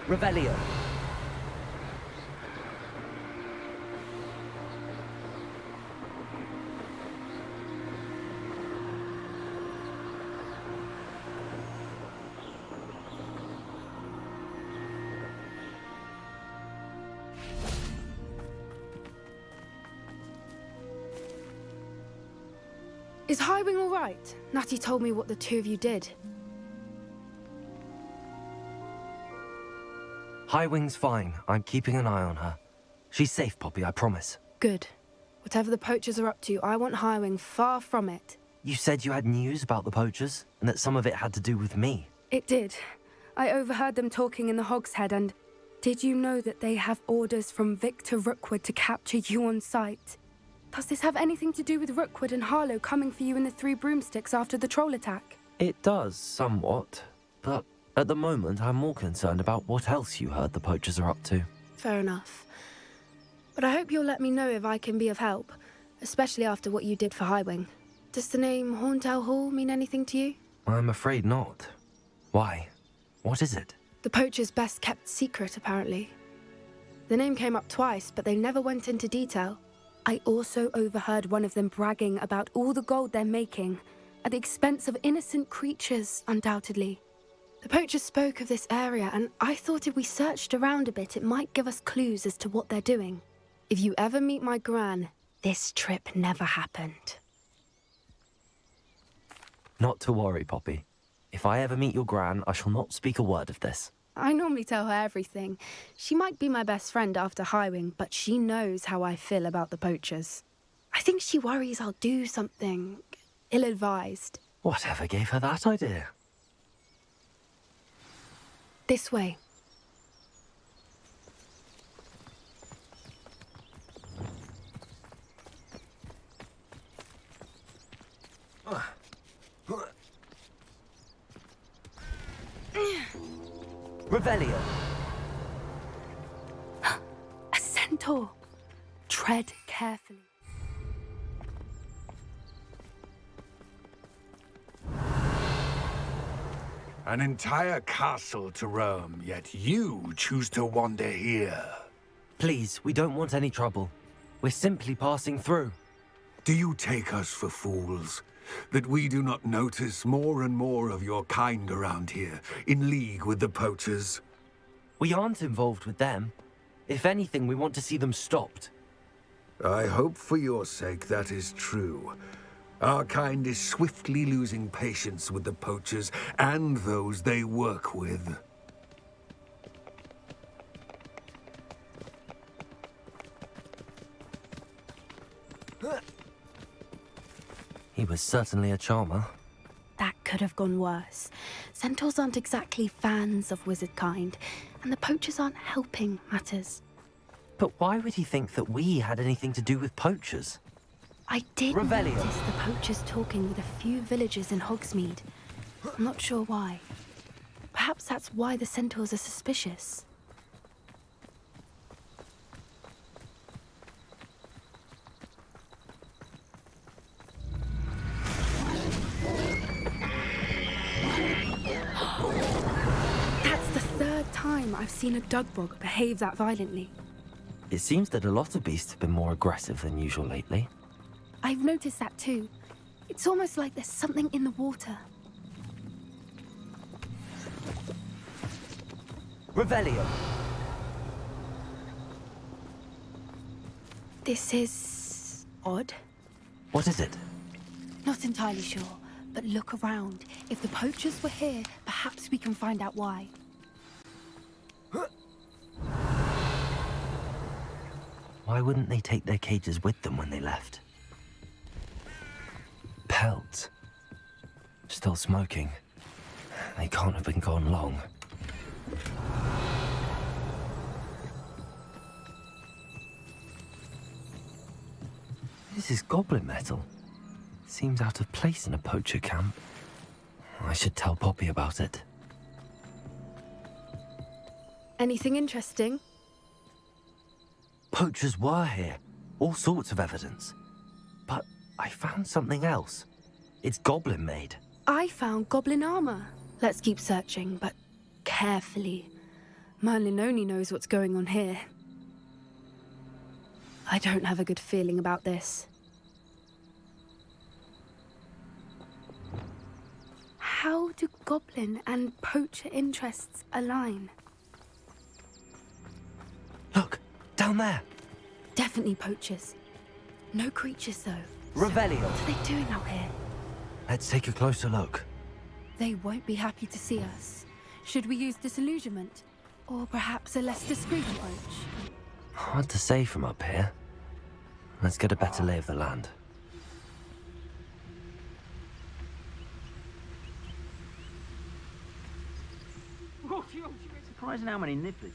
Revelio. Is Highwing all right? Natty told me what the two of you did. Highwing's fine. I'm keeping an eye on her. She's safe, Poppy, I promise. Good. Whatever the poachers are up to, I want Highwing far from it. You said you had news about the poachers, and that some of it had to do with me. It did. I overheard them talking in the Hogshead, and did you know that they have orders from Victor Rookwood to capture you on sight? Does this have anything to do with Rookwood and Harlow coming for you in the Three Broomsticks after the troll attack? It does, somewhat. But at the moment, I'm more concerned about what else you heard the poachers are up to. Fair enough. But I hope you'll let me know if I can be of help, especially after what you did for Highwing. Does the name Horntail Hall mean anything to you? I'm afraid not. Why? What is it? The poachers' best kept secret, apparently. The name came up twice, but they never went into detail. I also overheard one of them bragging about all the gold they're making, at the expense of innocent creatures, undoubtedly. The poachers spoke of this area, and I thought if we searched around a bit, it might give us clues as to what they're doing. If you ever meet my gran, this trip never happened. Not to worry, Poppy. If I ever meet your gran, I shall not speak a word of this. I normally tell her everything. She might be my best friend after Highwing, but she knows how I feel about the poachers. I think she worries I'll do something ill-advised. Whatever gave her that idea? This way. Revelio. A centaur. Tread carefully. An entire castle to roam, yet you choose to wander here. Please, we don't want any trouble. We're simply passing through. Do you take us for fools? That we do not notice more and more of your kind around here, in league with the poachers? We aren't involved with them. If anything, we want to see them stopped. I hope for your sake that is true. Our kind is swiftly losing patience with the poachers and those they work with. He was certainly a charmer. That could have gone worse. Centaurs aren't exactly fans of wizard kind, and the poachers aren't helping matters. But why would he think that we had anything to do with poachers? I did Revelio. notice the poachers talking with a few villagers in Hogsmeade. I'm not sure why. Perhaps that's why the centaurs are suspicious. That's the third time I've seen a Dugbog behave that violently. It seems that a lot of beasts have been more aggressive than usual lately. I've noticed that too. It's almost like there's something in the water. Revelio. This is odd. What is it? Not entirely sure, but look around. If the poachers were here, perhaps we can find out why. Why wouldn't they take their cages with them when they left? Pelts. Still smoking. They can't have been gone long. This is goblin metal. Seems out of place in a poacher camp. I should tell Poppy about it. Anything interesting? Poachers were here. All sorts of evidence. But I found something else. It's goblin made. I found goblin armor. Let's keep searching, but carefully. Merlin only knows what's going on here. I don't have a good feeling about this. How do goblin and poacher interests align? Look, down there. Definitely poachers. No creatures, though. Revelio. What are they doing out here? Let's take a closer look. They won't be happy to see us. Should we use disillusionment? Or perhaps a less discreet approach? Hard to say from up here. Let's get a better lay of the land. Surprising how many nibblers.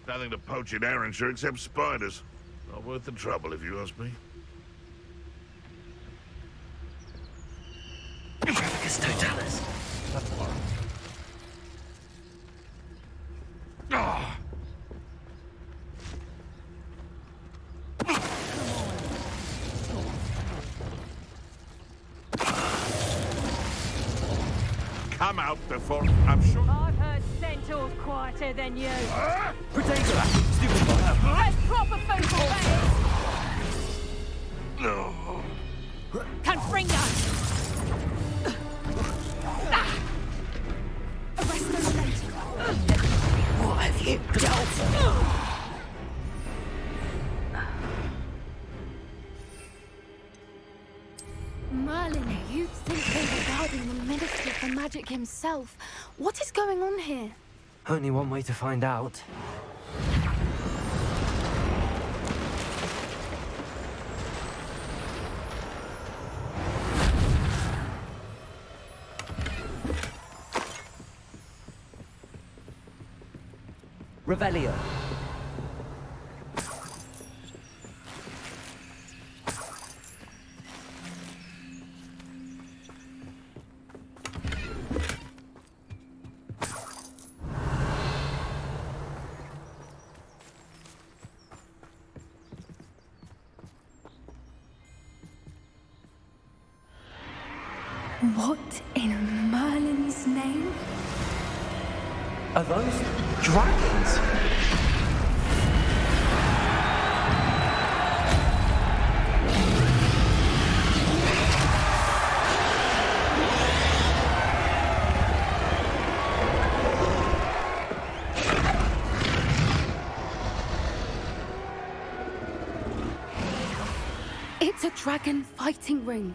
Nothing to poach in Arrynshire except spiders. Not worth the trouble, if you ask me. It's Totalis. Ah! Come out before I'm sure. I've heard centaurs quieter than you. Protego! Stupid bugger! There's proper food for bears. No. Confringo! Arrest those ladies. What have you done? Merlin, you'd think they were guarding the Minister for Magic himself. What is going on here? Only one way to find out. Revelio. What in Merlin's name? Are those dragons? It's a dragon fighting ring.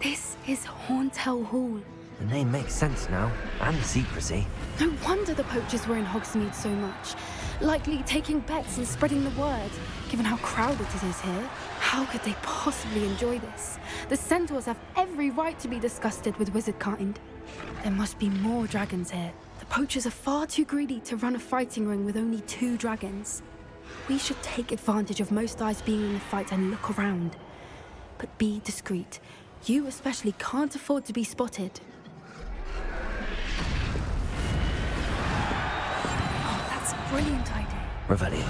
This is Hauntel Hall. The name makes sense now, and the secrecy. No wonder the poachers were in Hogsmeade so much. Likely taking bets and spreading the word, given how crowded it is here. How could they possibly enjoy this? The centaurs have every right to be disgusted with wizard kind. There must be more dragons here. The poachers are far too greedy to run a fighting ring with only 2 dragons. We should take advantage of most eyes being in the fight and look around. But be discreet. You especially can't afford to be spotted. Oh, that's a brilliant idea. Revelio.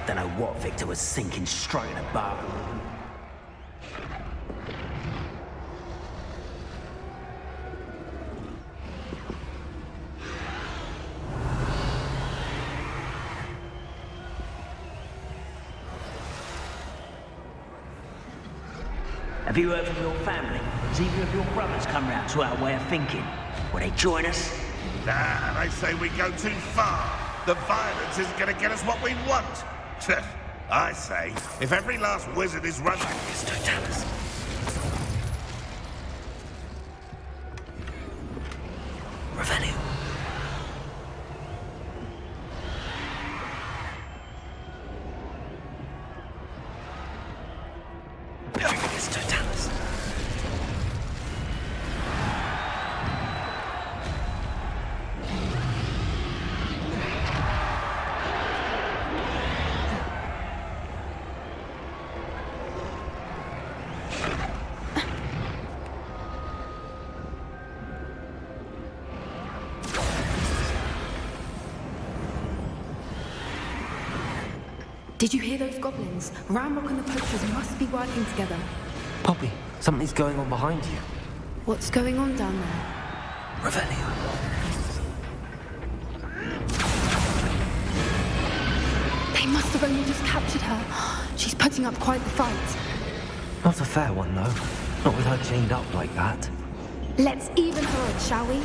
Don't know what Victor was sinking straight in a bar. Have you heard from your family? Has either of your brothers come round to our way of thinking? Will they join us? Nah, they say we go too far. The violence isn't going to get us what we want. I say, if every last wizard is run like this, Totalis. Revelio. It's Totalis. Did you hear those goblins? Ramrock and the poachers must be working together. Poppy, something's going on behind you. What's going on down there? Revelio. They must have only just captured her. She's putting up quite the fight. Not a fair one, though. Not with her chained up like that. Let's even her odds, shall we?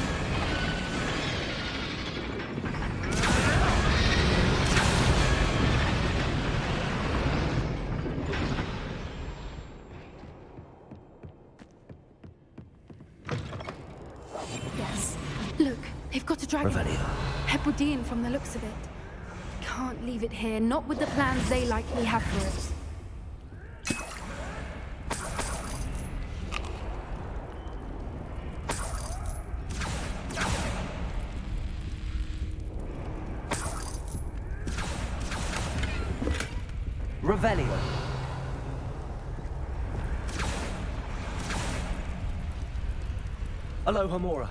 Yes. Look, they've got a dragon. Revelio. Hebridean from the looks of it. Can't leave it here, not with the plans they likely have for it. Revelio. Aloha Mora.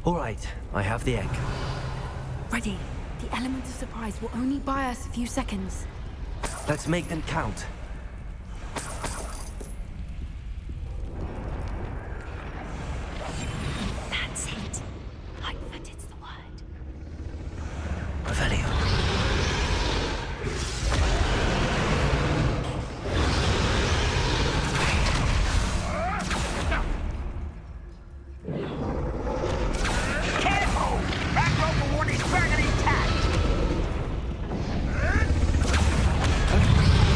All right, I have the egg. Ready. The element of surprise will only buy us a few seconds. Let's make them count. That's it. Light-footed's the word. Revelio. Careful! That rope award is burning intact!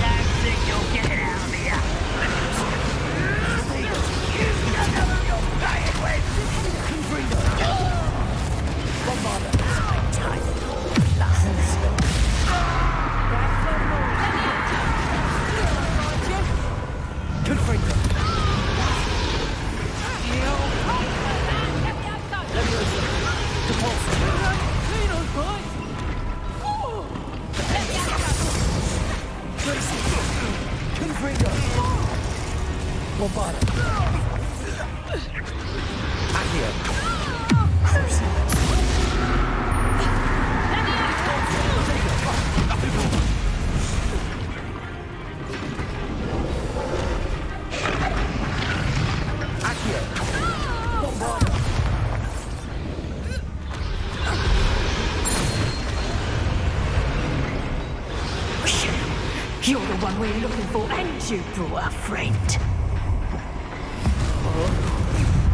Don't think you'll get it out of here! You don't know who you're playing with! You're the one we're looking for, and you brought a friend.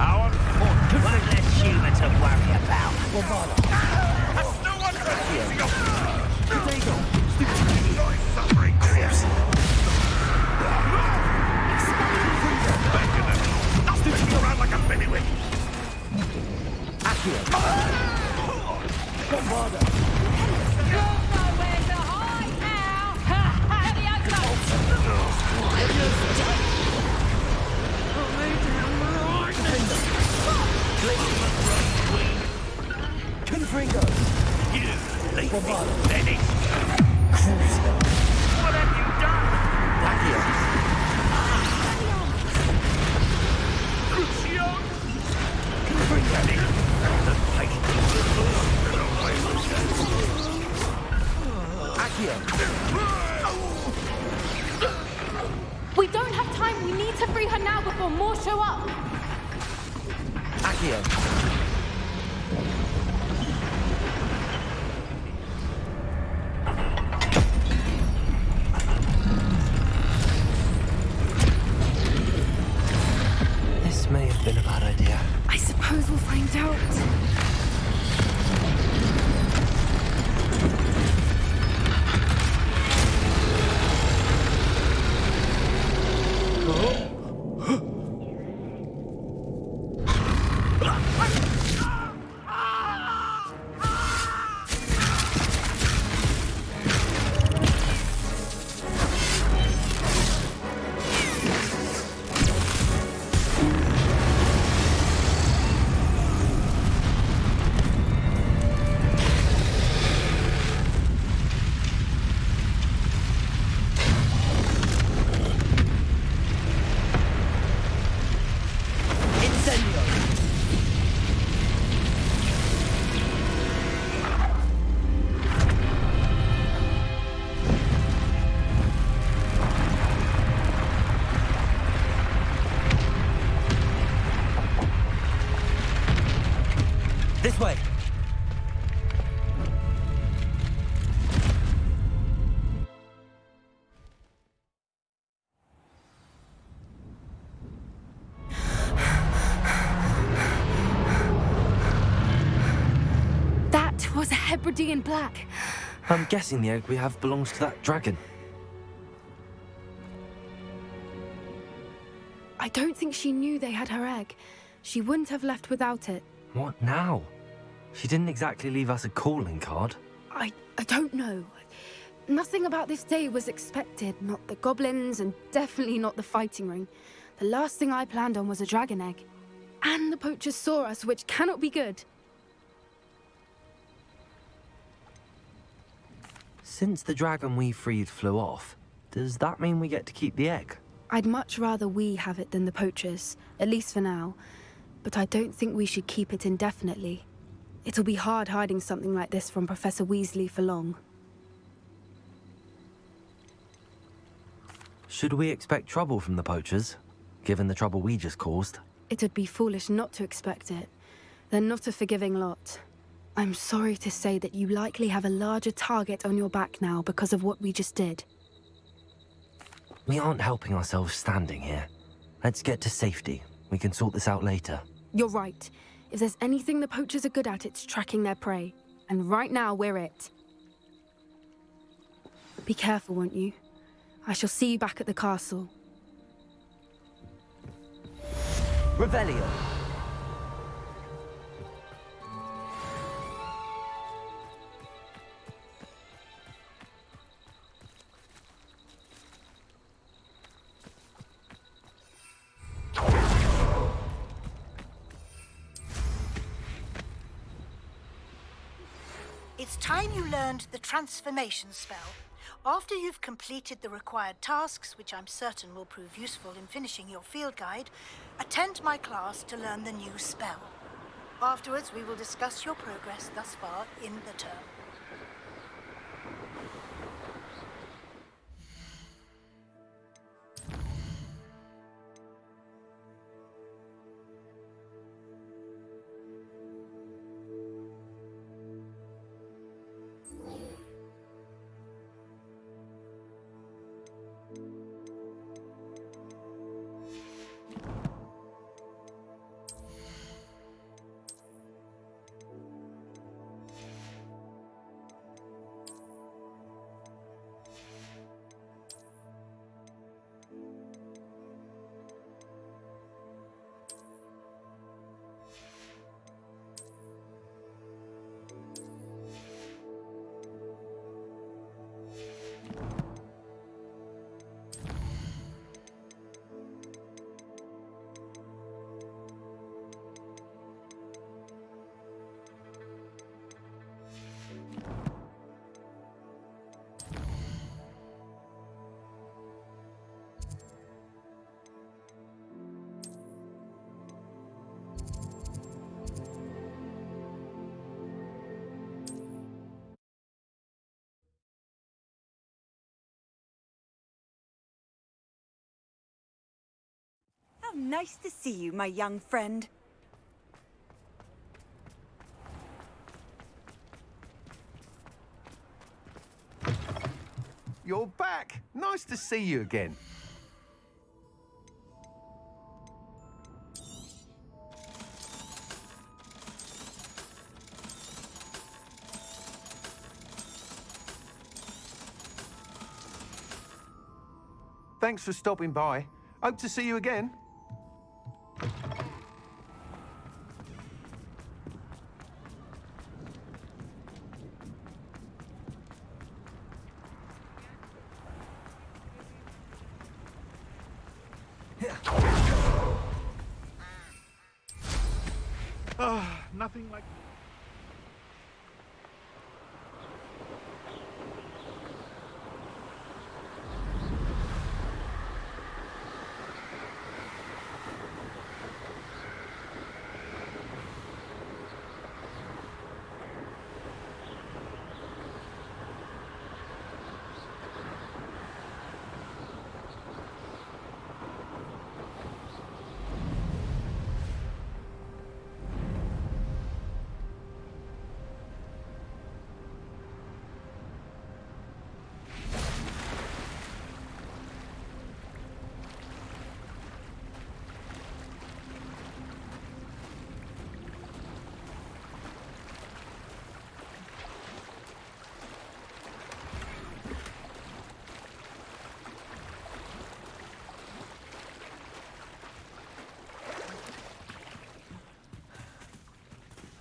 Our fortune. One less human to worry about. That's no one Enjoy suffering, Chris. Stop spinning around like a baby. You're nowhere to hide now. Confringo. You lazy Benny. What have you done? Crucio. We don't have time. We need to free her now before more show up. This may have been a bad idea. I suppose we'll find out. This way! That was a Hebridean black. I'm guessing the egg we have belongs to that dragon. I don't think she knew they had her egg. She wouldn't have left without it. What now? She didn't exactly leave us a calling card. I don't know. Nothing about this day was expected. Not the goblins, and definitely not the fighting ring. The last thing I planned on was a dragon egg. And the poachers saw us, which cannot be good. Since the dragon we freed flew off, does that mean we get to keep the egg? I'd much rather we have it than the poachers, at least for now. But I don't think we should keep it indefinitely. It'll be hard hiding something like this from Professor Weasley for long. Should we expect trouble from the poachers, given the trouble we just caused? It would be foolish not to expect it. They're not a forgiving lot. I'm sorry to say that you likely have a larger target on your back now because of what we just did. We aren't helping ourselves standing here. Let's get to safety. We can sort this out later. You're right. If there's anything the poachers are good at, it's tracking their prey. And right now, we're it. Be careful, won't you? I shall see you back at the castle. Revelio! It's time you learned the transformation spell. After you've completed the required tasks, which I'm certain will prove useful in finishing your field guide, attend my class to learn the new spell. Afterwards, we will discuss your progress thus far in the term. How nice to see you, my young friend. You're back! Nice to see you again. Thanks for stopping by. Hope to see you again. Nothing like...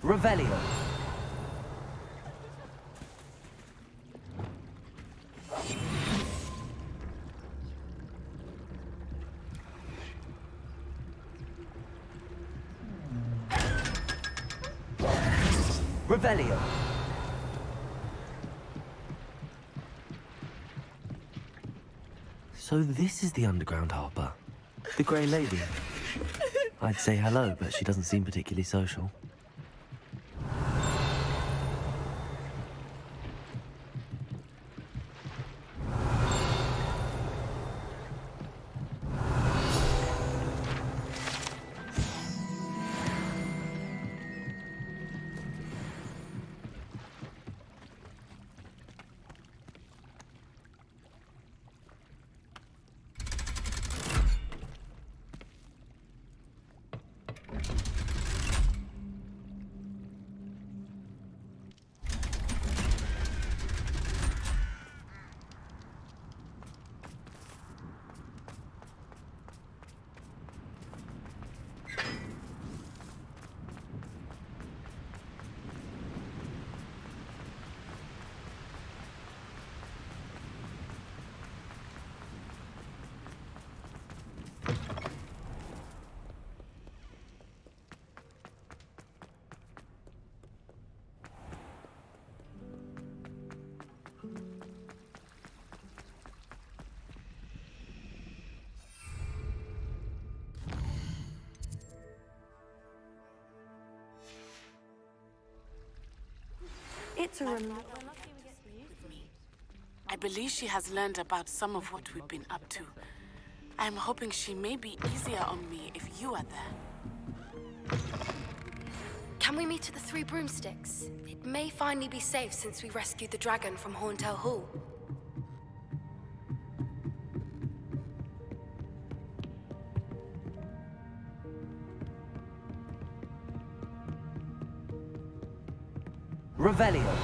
Revelio. Revelio. So this is the underground harbour. The Grey Lady. I'd say hello, but she doesn't seem particularly social. It's a reminder. I believe she has learned about some of what we've been up to. I'm hoping she may be easier on me if you are there. Can we meet at the Three Broomsticks? It may finally be safe since we rescued the dragon from Horntail Hall. Revelio.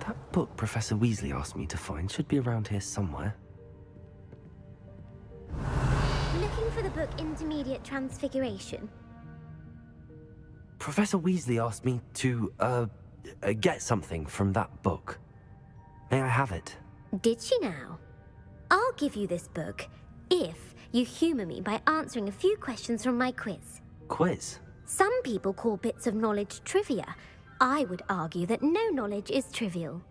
That book Professor Weasley asked me to find should be around here somewhere. Looking for the book Intermediate Transfiguration. Professor Weasley asked me to, get something from that book. May I have it? Did she now? I'll give you this book if you humor me by answering a few questions from my quiz. Quiz? Some people call bits of knowledge trivia. I would argue that no knowledge is trivial.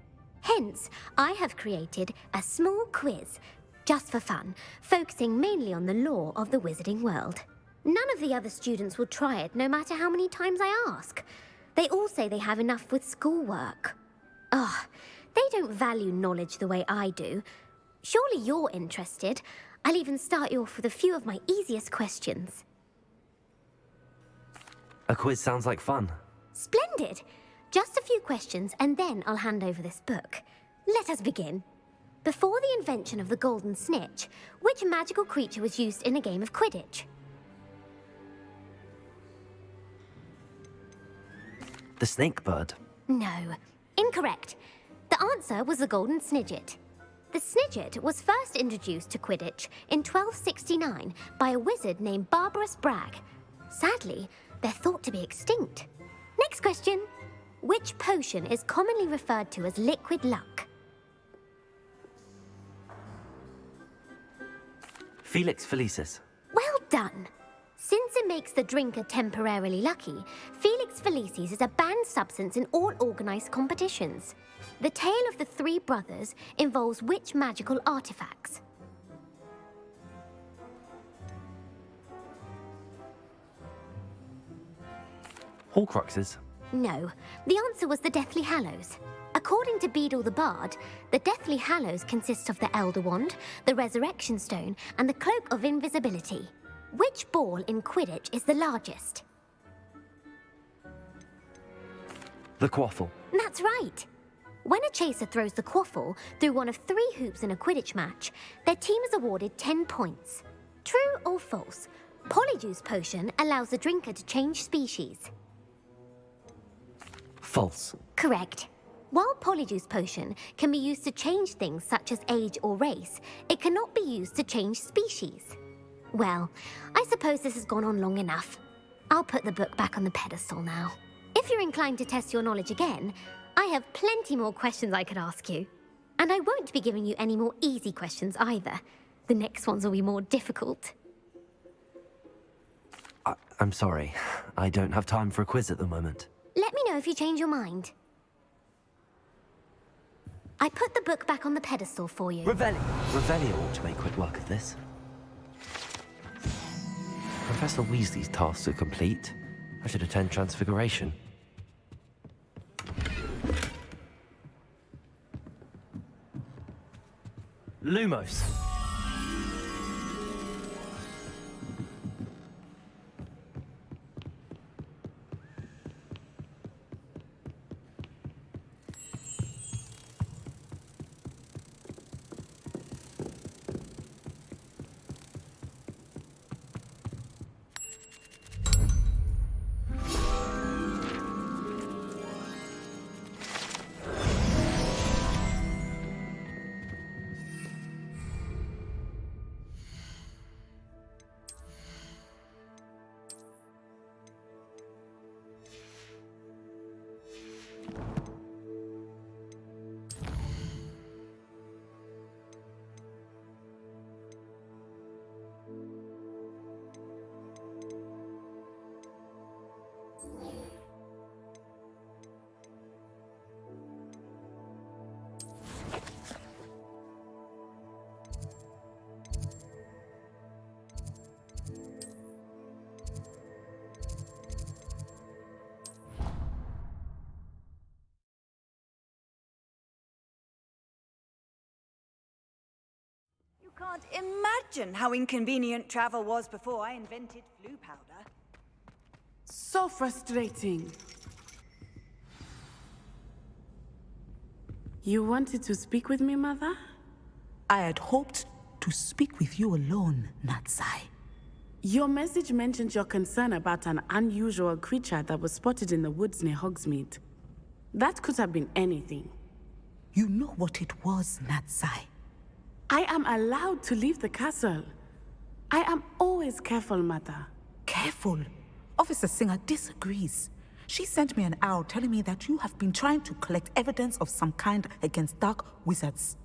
Hence, I have created a small quiz, just for fun, focusing mainly on the lore of the wizarding world. None of the other students will try it, no matter how many times I ask. They all say they have enough with schoolwork. Ugh, they don't value knowledge the way I do. Surely you're interested. I'll even start you off with a few of my easiest questions. A quiz sounds like fun. Splendid! Just a few questions, and then I'll hand over this book. Let us begin. Before the invention of the golden snitch, which magical creature was used in a game of Quidditch? The snake bird. No. Incorrect. The answer was the golden snidget. The snidget was first introduced to Quidditch in 1269 by a wizard named Barbarous Bragg. Sadly, they're thought to be extinct. Next question. Which potion is commonly referred to as liquid luck? Felix Felicis. Well done. Since it makes the drinker temporarily lucky, Felix Felicis is a banned substance in all organized competitions. The tale of the three brothers involves which magical artifacts? Horcruxes. No, the answer was the Deathly Hallows. According to Beedle the Bard, the Deathly Hallows consist of the Elder Wand, the Resurrection Stone, and the Cloak of Invisibility. Which ball in Quidditch is the largest? The quaffle. That's right. When a chaser throws the quaffle through one of 3 hoops in a Quidditch match, their team is awarded 10 points. True or false? Polyjuice Potion allows the drinker to change species. False. Correct. While Polyjuice Potion can be used to change things such as age or race, it cannot be used to change species. Well, I suppose this has gone on long enough. I'll put the book back on the pedestal now. If you're inclined to test your knowledge again, I have plenty more questions I could ask you. And I won't be giving you any more easy questions either. The next ones will be more difficult. I'm sorry. I don't have time for a quiz at the moment. Let me know if you change your mind. I put the book back on the pedestal for you. Revelio ought to make quick work of this. Professor Weasley's tasks are complete. I should attend Transfiguration. Lumos. Can't imagine how inconvenient travel was before I invented flu powder. So frustrating. You wanted to speak with me, Mother? I had hoped to speak with you alone, Natsai. Your message mentioned your concern about an unusual creature that was spotted in the woods near Hogsmeade. That could have been anything. You know what it was, Natsai. I am allowed to leave the castle. I am always careful, Mother. Careful? Officer Singer disagrees. She sent me an owl telling me that you have been trying to collect evidence of some kind against dark wizards.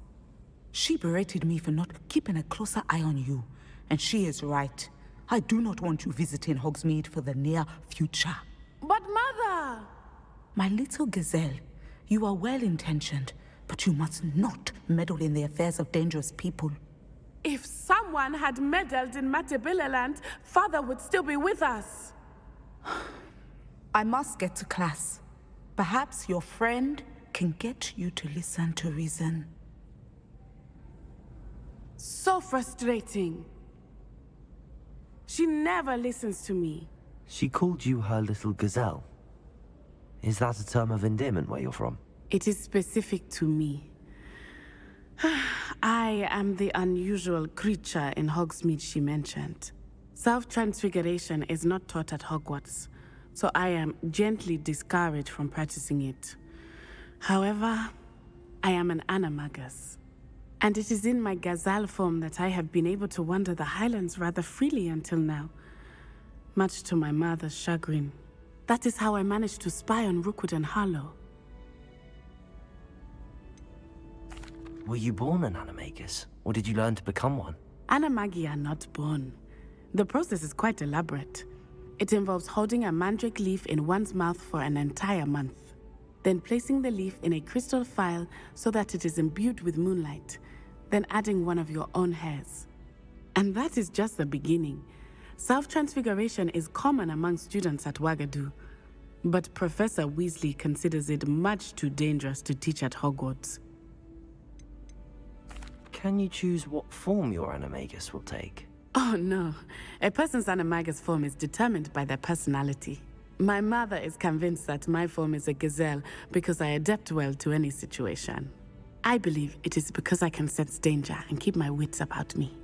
She berated me for not keeping a closer eye on you, and she is right. I do not want you visiting Hogsmeade for the near future. But Mother! My little gazelle, you are well-intentioned, but you must not meddle in the affairs of dangerous people. If someone had meddled in Matabeleland, Father would still be with us. I must get to class. Perhaps your friend can get you to listen to reason. So frustrating. She never listens to me. She called you her little gazelle. Is that a term of endearment where you're from? It is specific to me. I am the unusual creature in Hogsmeade she mentioned. Self-transfiguration is not taught at Hogwarts, so I am gently discouraged from practicing it. However, I am an animagus, and it is in my gazelle form that I have been able to wander the Highlands rather freely until now, much to my mother's chagrin. That is how I managed to spy on Rookwood and Harlow. Were you born an animagus, or did you learn to become one? Animagi are not born. The process is quite elaborate. It involves holding a mandrake leaf in one's mouth for an entire month, then placing the leaf in a crystal phial so that it is imbued with moonlight, then adding one of your own hairs. And that is just the beginning. Self-transfiguration is common among students at Wagadu, but Professor Weasley considers it much too dangerous to teach at Hogwarts. Can you choose what form your animagus will take? Oh no, a person's animagus form is determined by their personality. My mother is convinced that my form is a gazelle because I adapt well to any situation. I believe it is because I can sense danger and keep my wits about me.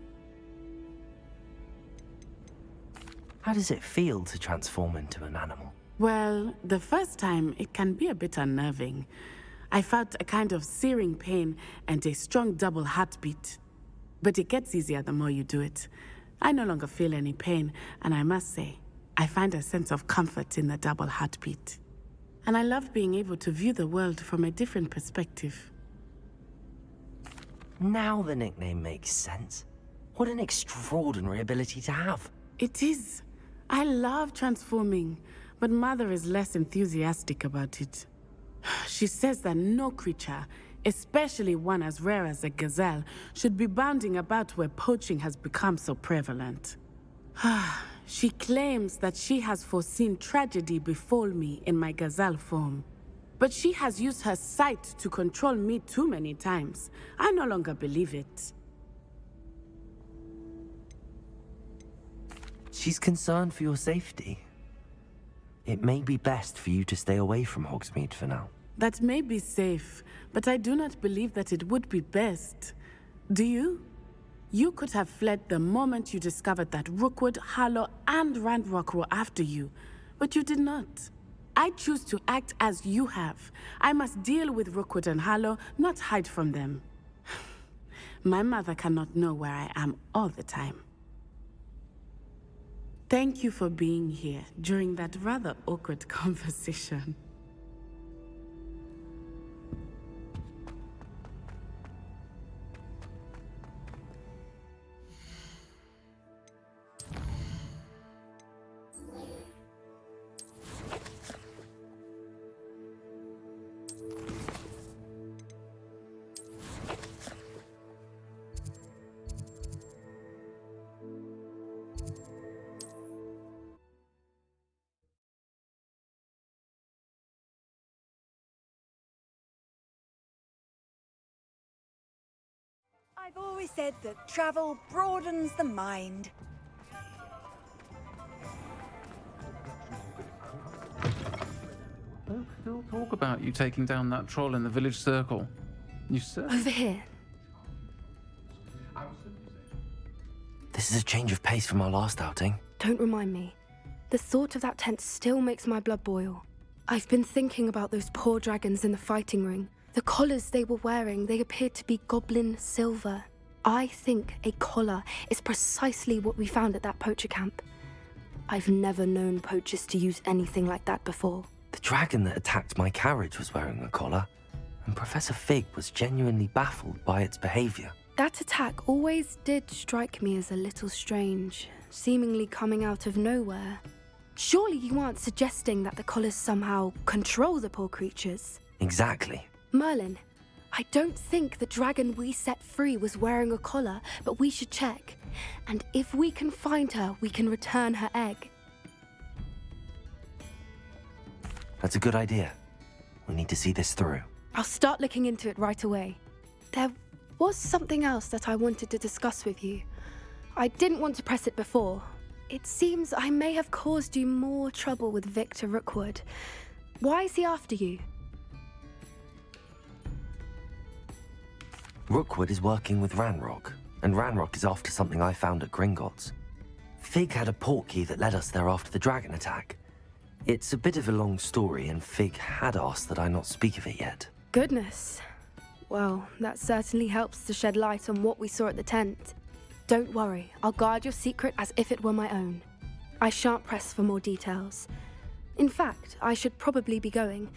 How does it feel to transform into an animal? Well, the first time it can be a bit unnerving. I felt a kind of searing pain and a strong double heartbeat. But it gets easier the more you do it. I no longer feel any pain, and I must say, I find a sense of comfort in the double heartbeat. And I love being able to view the world from a different perspective. Now the nickname makes sense. What an extraordinary ability to have. It is. I love transforming, but Mother is less enthusiastic about it. She says that no creature, especially one as rare as a gazelle, should be bounding about where poaching has become so prevalent. She claims that she has foreseen tragedy befall me in my gazelle form. But she has used her sight to control me too many times. I no longer believe it. She's concerned for your safety. It may be best for you to stay away from Hogsmeade for now. That may be safe, but I do not believe that it would be best. Do you? You could have fled the moment you discovered that Rookwood, Harlow, and Ranrock were after you, but you did not. I choose to act as you have. I must deal with Rookwood and Harlow, not hide from them. My mother cannot know where I am all the time. Thank you for being here during that rather awkward conversation. I've always said that travel broadens the mind. Folks still talk about you taking down that troll in the village circle. You said... Over here. This is a change of pace from our last outing. Don't remind me. The thought of that tent still makes my blood boil. I've been thinking about those poor dragons in the fighting ring. The collars they were wearing, they appeared to be goblin silver. I think a collar is precisely what we found at that poacher camp. I've never known poachers to use anything like that before. The dragon that attacked my carriage was wearing a collar, and Professor Fig was genuinely baffled by its behavior. That attack always did strike me as a little strange, seemingly coming out of nowhere. Surely you aren't suggesting that the collars somehow control the poor creatures? Exactly. Merlin, I don't think the dragon we set free was wearing a collar, but we should check. And if we can find her, we can return her egg. That's a good idea. We need to see this through. I'll start looking into it right away. There was something else that I wanted to discuss with you. I didn't want to press it before. It seems I may have caused you more trouble with Victor Rookwood. Why is he after you? Rookwood is working with Ranrock, and Ranrock is after something I found at Gringotts. Fig had a portkey that led us there after the dragon attack. It's a bit of a long story, and Fig had asked that I not speak of it yet. Goodness. Well, that certainly helps to shed light on what we saw at the tent. Don't worry, I'll guard your secret as if it were my own. I shan't press for more details. In fact, I should probably be going.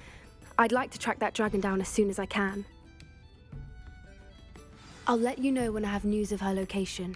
I'd like to track that dragon down as soon as I can. I'll let you know when I have news of her location.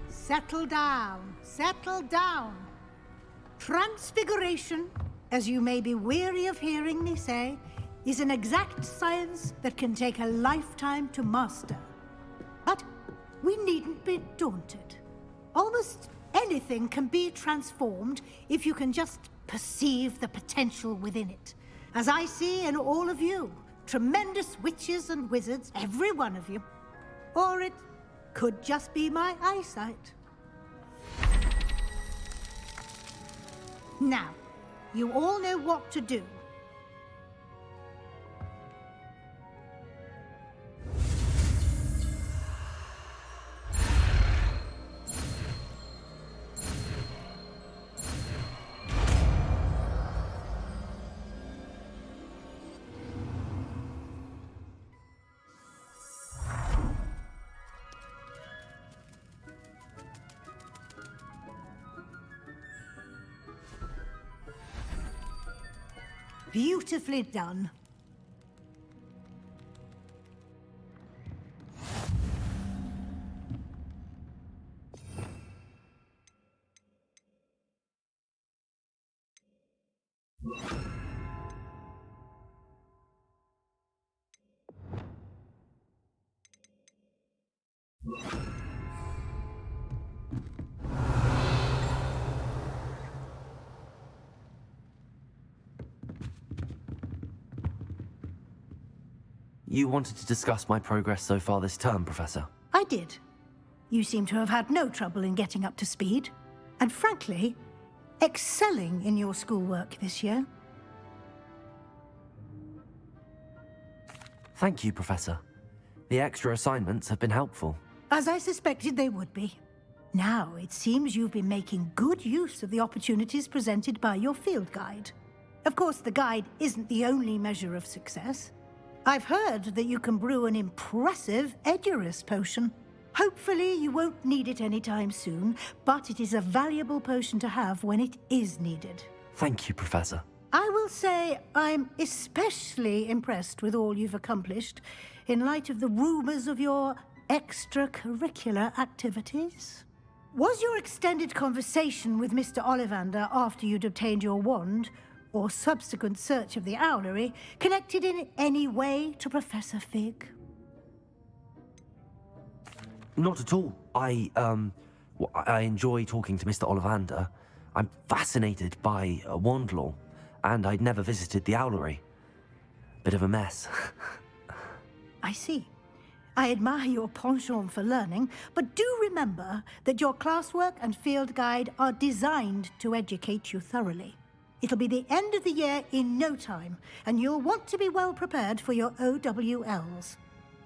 Settle down, settle down. Transfiguration, as you may be weary of hearing me say, is an exact science that can take a lifetime to master. But we needn't be daunted. Almost anything can be transformed if you can just perceive the potential within it. As I see in all of you, tremendous witches and wizards, every one of you. Or it could just be my eyesight. Now, you all know what to do. Beautifully done. You wanted to discuss my progress so far this term, Professor? I did. You seem to have had no trouble in getting up to speed. And frankly, excelling in your schoolwork this year. Thank you, Professor. The extra assignments have been helpful. As I suspected they would be. Now, it seems you've been making good use of the opportunities presented by your field guide. Of course, the guide isn't the only measure of success. I've heard that you can brew an impressive Edurus potion. Hopefully, you won't need it anytime soon, but it is a valuable potion to have when it is needed. Thank you, Professor. I will say I'm especially impressed with all you've accomplished in light of the rumors of your extracurricular activities. Was your extended conversation with Mr. Ollivander after you'd obtained your wand, or subsequent search of the owlery, connected in any way to Professor Fig? Not at all. I enjoy talking to Mr. Ollivander. I'm fascinated by wand law, and I'd never visited the owlery. Bit of a mess. I see. I admire your penchant for learning, but do remember that your classwork and field guide are designed to educate you thoroughly. It'll be the end of the year in no time, and you'll want to be well prepared for your OWLs.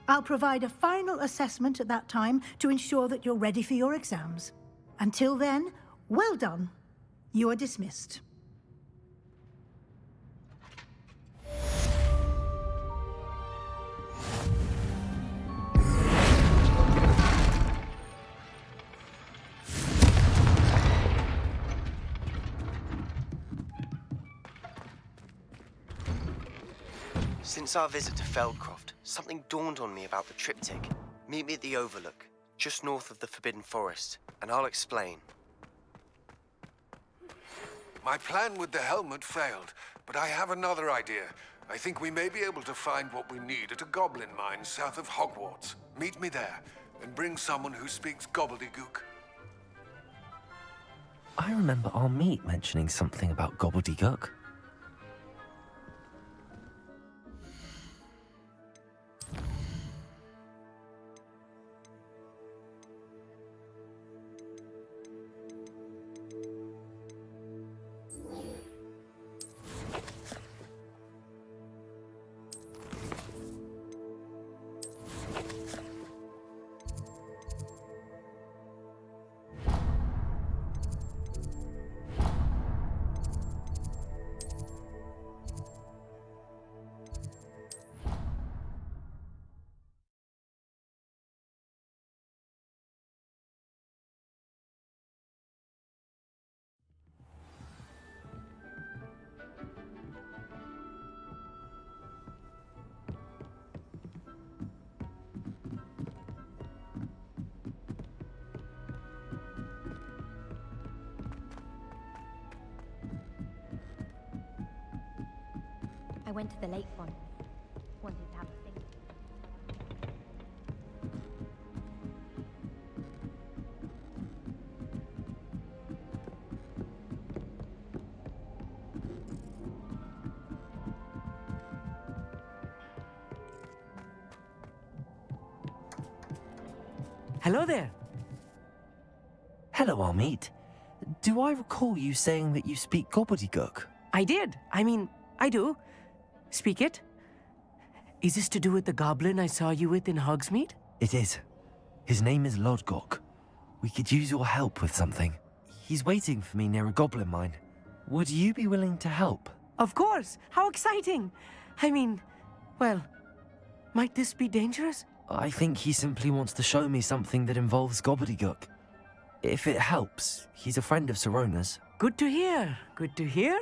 I'll provide a final assessment at that time to ensure that you're ready for your exams. Until then, well done. You are dismissed. Since our visit to Feldcroft, something dawned on me about the triptych. Meet me at the Overlook, just north of the Forbidden Forest, and I'll explain. My plan with the helmet failed, but I have another idea. I think we may be able to find what we need at a goblin mine south of Hogwarts. Meet me there, and bring someone who speaks gobbledygook. I remember our meet mentioning something about gobbledygook. I went to the lake one. Wanted to have a think. Hello there. Hello, Amit. Do I recall you saying that you speak gobbledygook? I did. I do. Speak it. Is this to do with the goblin I saw you with in Hogsmeade? It is. His name is Lodgok. We could use your help with something. He's waiting for me near a goblin mine. Would you be willing to help? Of course. How exciting. Well, might this be dangerous? I think he simply wants to show me something that involves gobbledygook. If it helps, he's a friend of Sirona's. Good to hear. Good to hear.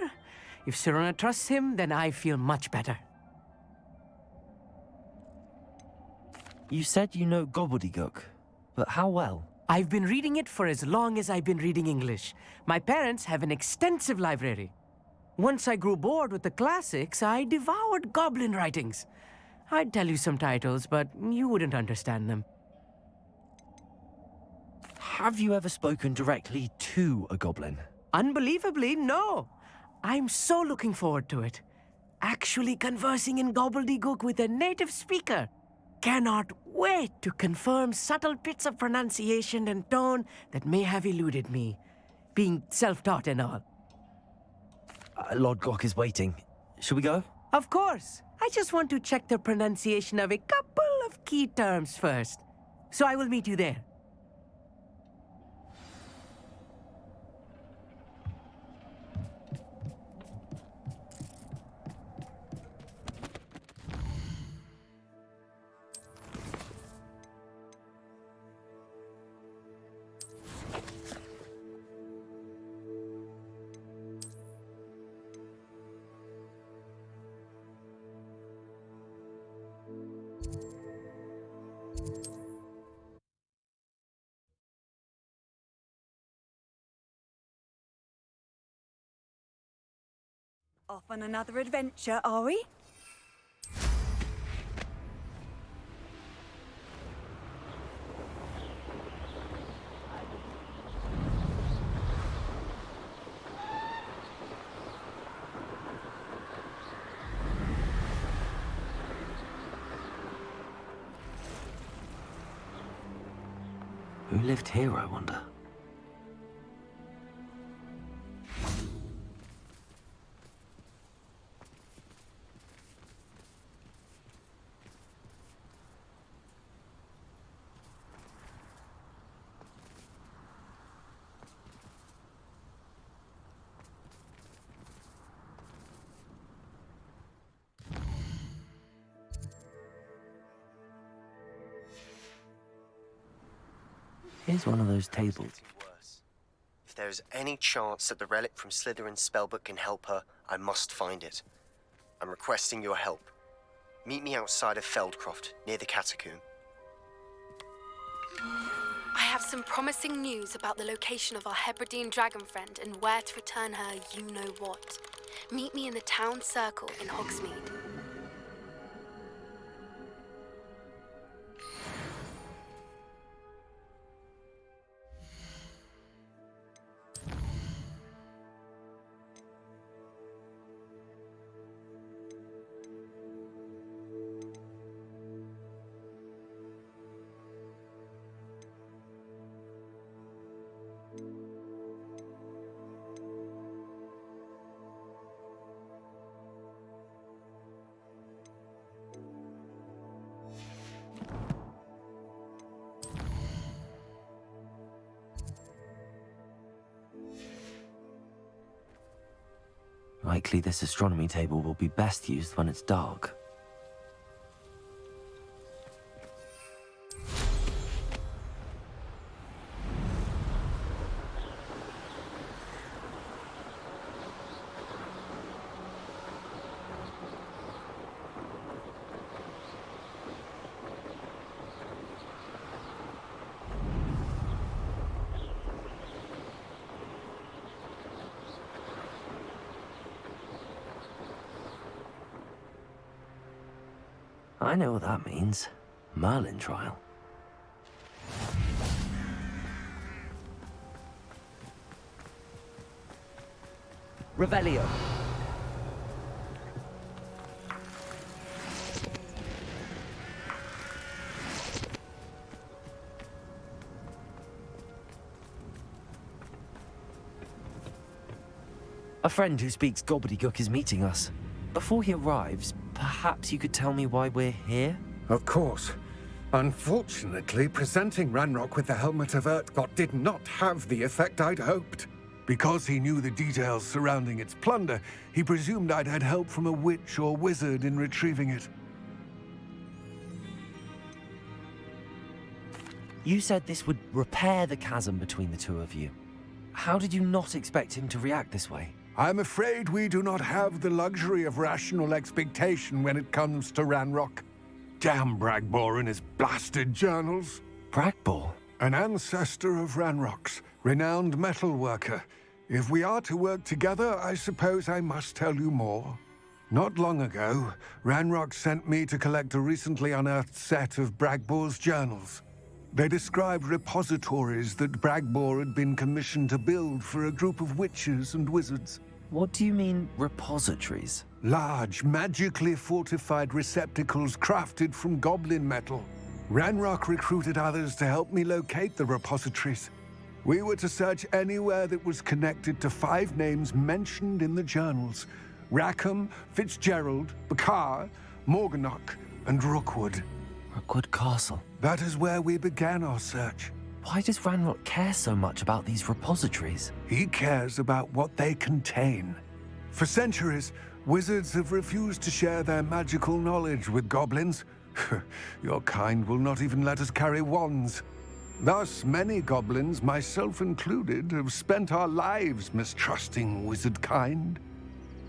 If Sirona trusts him, then I feel much better. You said you know gobbledygook, but how well? I've been reading it for as long as I've been reading English. My parents have an extensive library. Once I grew bored with the classics, I devoured goblin writings. I'd tell you some titles, but you wouldn't understand them. Have you ever spoken directly to a goblin? Unbelievably, no. I'm so looking forward to it. Actually conversing in gobbledygook with a native speaker. Cannot wait to confirm subtle bits of pronunciation and tone that may have eluded me, being self-taught and all. Lodgok is waiting. Shall we go? Of course. I just want to check the pronunciation of a couple of key terms first. So I will meet you there. Off on another adventure, are we? Who lived here, I wonder? Here's one of those tables. If there is any chance that the relic from Slytherin's spellbook can help her, I must find it. I'm requesting your help. Meet me outside of Feldcroft, near the catacomb. I have some promising news about the location of our Hebridean dragon friend and where to return her you-know-what. Meet me in the town circle in Hogsmeade. Likely this astronomy table will be best used when it's dark. I know what that means. Merlin trial. Revelio. A friend who speaks gobbledygook is meeting us. Before he arrives, perhaps you could tell me why we're here? Of course. Unfortunately, presenting Ranrock with the Helmet of Urtkot did not have the effect I'd hoped. Because he knew the details surrounding its plunder, he presumed I'd had help from a witch or wizard in retrieving it. You said this would repair the chasm between the two of you. How did you not expect him to react this way? I'm afraid we do not have the luxury of rational expectation when it comes to Ranrock. Damn Bragbor and his blasted journals. Bragbor? An ancestor of Ranrock's, renowned metalworker. If we are to work together, I suppose I must tell you more. Not long ago, Ranrock sent me to collect a recently unearthed set of Bragbor's journals. They described repositories that Bragbor had been commissioned to build for a group of witches and wizards. What do you mean, repositories? Large, magically fortified receptacles crafted from goblin metal. Ranrock recruited others to help me locate the repositories. We were to search anywhere that was connected to 5 names mentioned in the journals: Rackham, Fitzgerald, Bakar, Morganach, and Rookwood. Rookwood Castle. That is where we began our search. Why does Ranrock care so much about these repositories? He cares about what they contain. For centuries, wizards have refused to share their magical knowledge with goblins. Your kind will not even let us carry wands. Thus, many goblins, myself included, have spent our lives mistrusting wizard kind.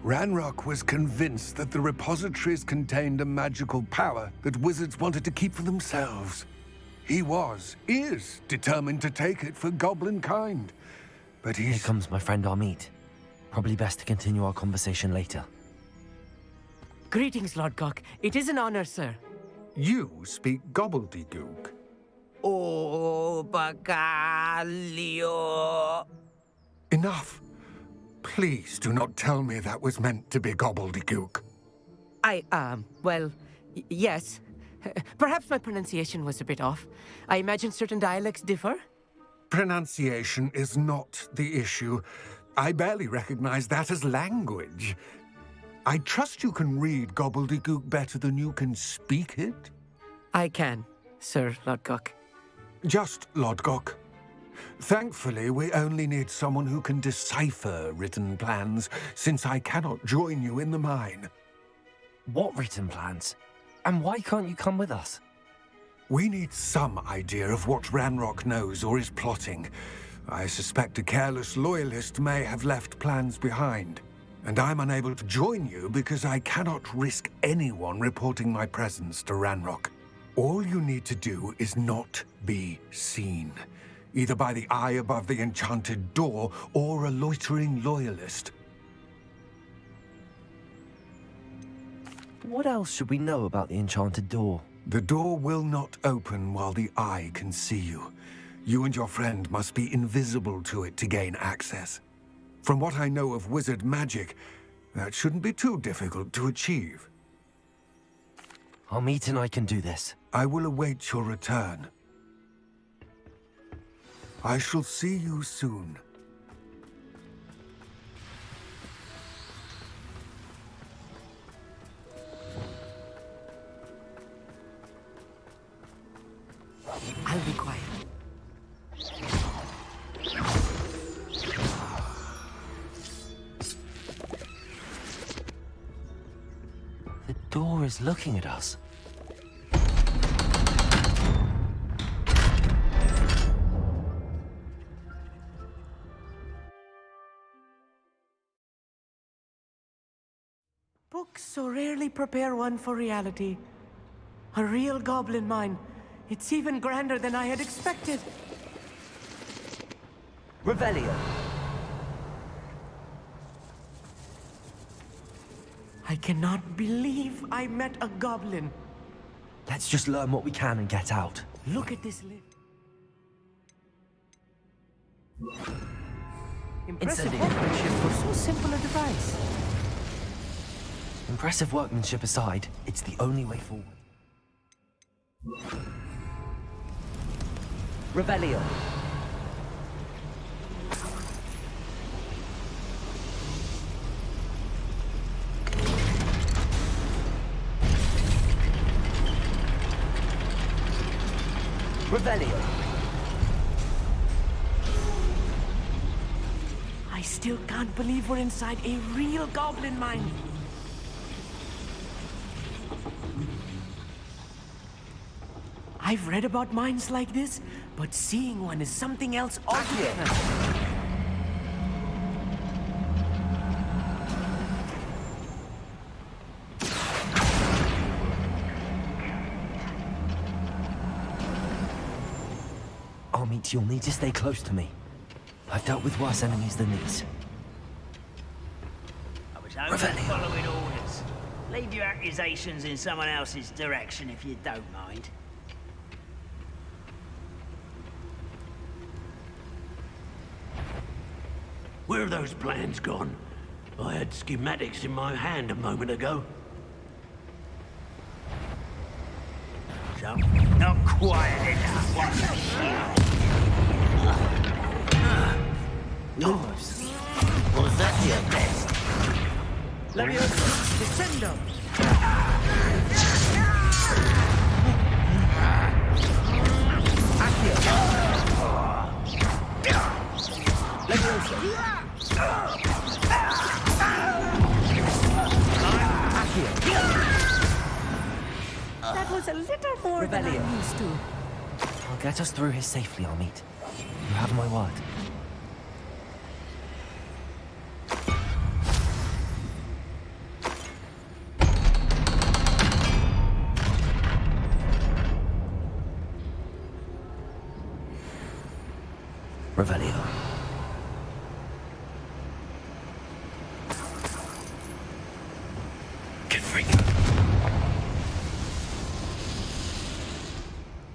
Ranrock was convinced that the repositories contained a magical power that wizards wanted to keep for themselves. He is determined to take it for goblin kind. But Here comes my friend Amit. Probably best to continue our conversation later. Greetings, Lord Cock. It is an honor, sir. You speak gobbledygook. Oh, Bacalio. Enough. Please do not tell me that was meant to be gobbledygook. Well, yes. Perhaps my pronunciation was a bit off. I imagine certain dialects differ? Pronunciation is not the issue. I barely recognize that as language. I trust you can read gobbledygook better than you can speak it? I can, Sir Lodgok. Just Lodgok. Thankfully, we only need someone who can decipher written plans, since I cannot join you in the mine. What written plans? And why can't you come with us? We need some idea of what Ranrock knows or is plotting. I suspect a careless loyalist may have left plans behind. And I'm unable to join you because I cannot risk anyone reporting my presence to Ranrock. All you need to do is not be seen, either by the eye above the enchanted door or a loitering loyalist. What else should we know about the enchanted door? The door will not open while the eye can see you. You and your friend must be invisible to it to gain access. From what I know of wizard magic, that shouldn't be too difficult to achieve. Amit and I can do this. I will await your return. I shall see you soon. I'll be quiet. The door is looking at us. Books so rarely prepare one for reality. A real goblin mine. It's even grander than I had expected. Revelio. I cannot believe I met a goblin. Let's just learn what we can and get out. Look at this lift. Impressive workmanship for so simple a device. Impressive workmanship aside, it's the only way forward. Revelio. Revelio. I still can't believe we're inside a real goblin mine. I've read about mines like this, but seeing one is something else altogether. Amit, you'll need to stay close to me. I've dealt with worse enemies than these. I was only following orders. Leave your accusations in someone else's direction if you don't mind. Where have those plans gone? I had schematics in my hand a moment ago. So, not quiet enough. What the shit? Lumos. Was that your best? Leviosa, descendo! Accio! Leviosa! Accio! That was a little more than I'm used to. I'll get us through here safely, Amit. You have my word. Revelio.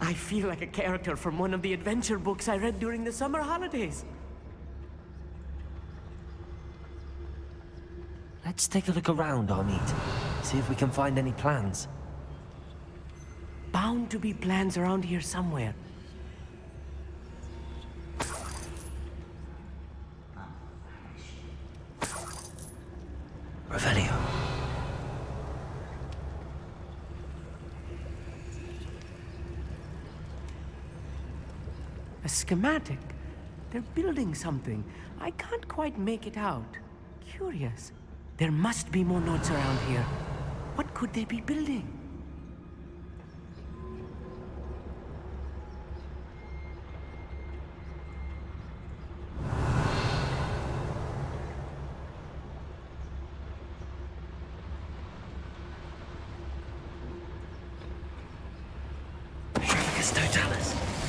I feel like a character from one of the adventure books I read during the summer holidays. Let's take a look around, Amit. See if we can find any plans. Bound to be plans around here somewhere. Revelio. A schematic. They're building something. I can't quite make it out. Curious. There must be more notes around here. What could they be building?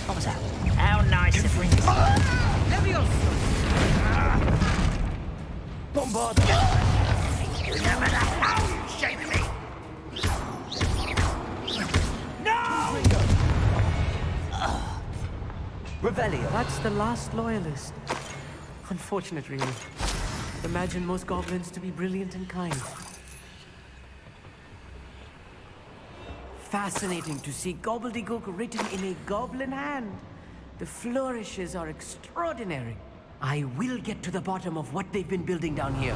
What was that? How nice of you. Leviosa! Bombarda! You never know how you shame me! No! Revelio. That's the last loyalist. Unfortunate, really. Imagine most goblins to be brilliant and kind. Fascinating to see gobbledygook written in a goblin hand. The flourishes are extraordinary. I will get to the bottom of what they've been building down here.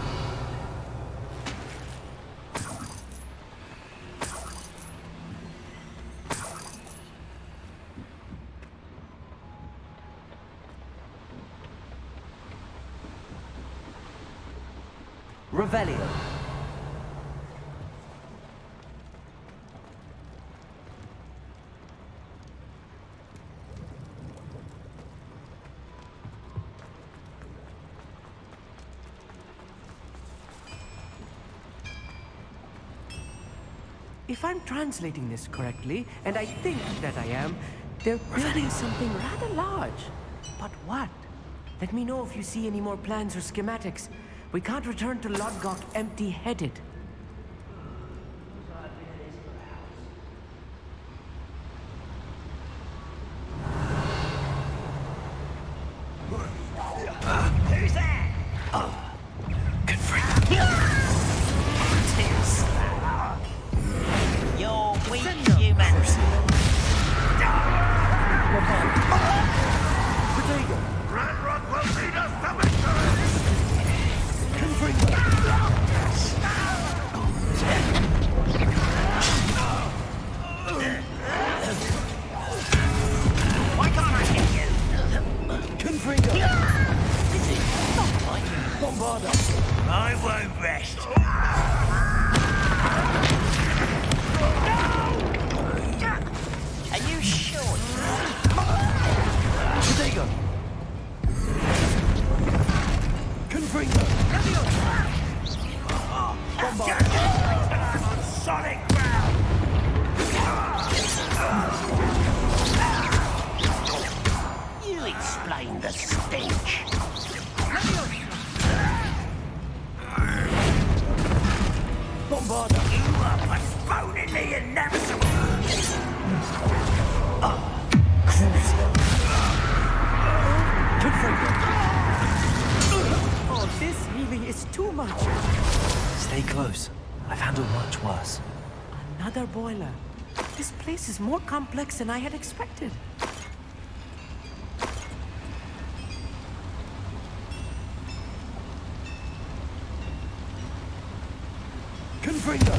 Revelio. If I'm translating this correctly, and I think that I am, they're building something rather large. But what? Let me know if you see any more plans or schematics. We can't return to Lodgok empty-headed. Who's that? Good friend. You're weak humans. Ranrock will lead us to victory! Confringo. Another boiler. This place is more complex than I had expected. Confringo!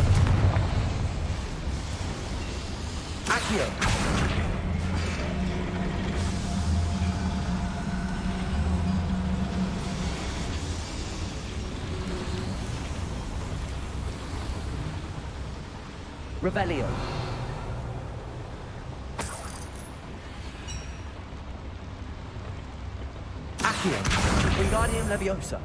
Accio! Revelio. Accio. Wingardium Leviosa.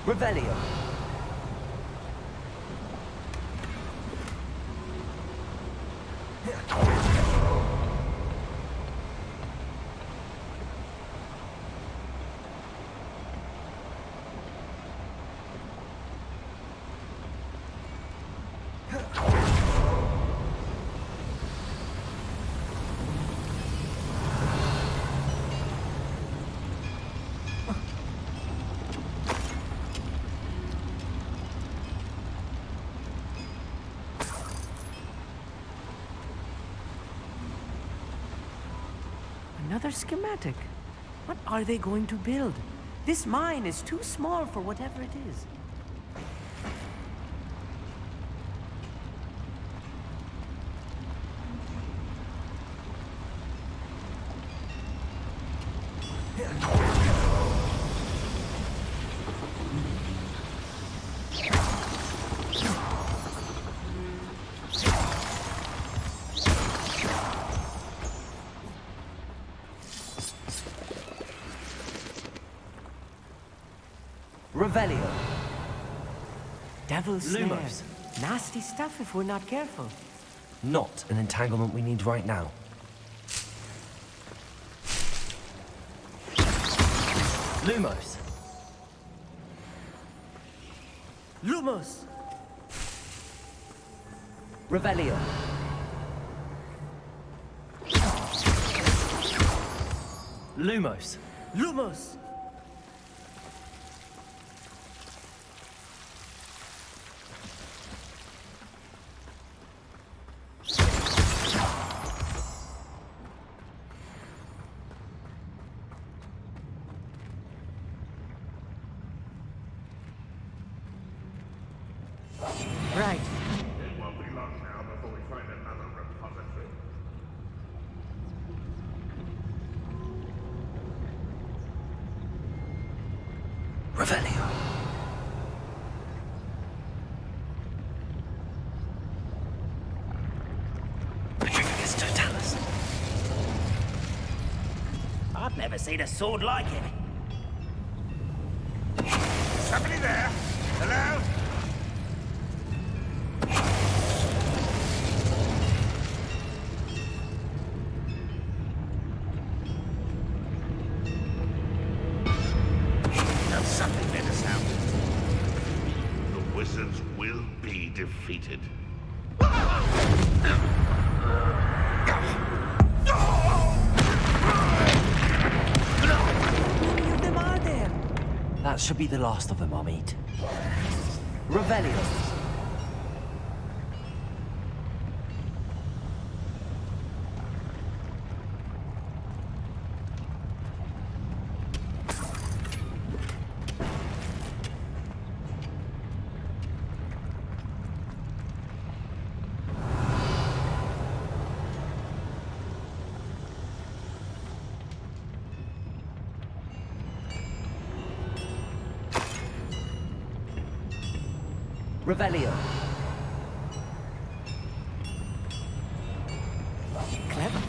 Revelio. Another schematic. What are they going to build? This mine is too small for whatever it is. Revelio. Devil's Snare. Lumos. Nasty stuff if we're not careful. Not an entanglement we need right now. Lumos. Lumos! Revelio. Lumos. Lumos! Right. It won't be long now before we find another repository. Revelio. Petrificus Totalis. I've never seen a sword like it. Somebody there? Hello? Now something made a sound. The wizards will be defeated. How many of them are there? That should be the last of them I'll meet. Revelio. Revelio. Clever.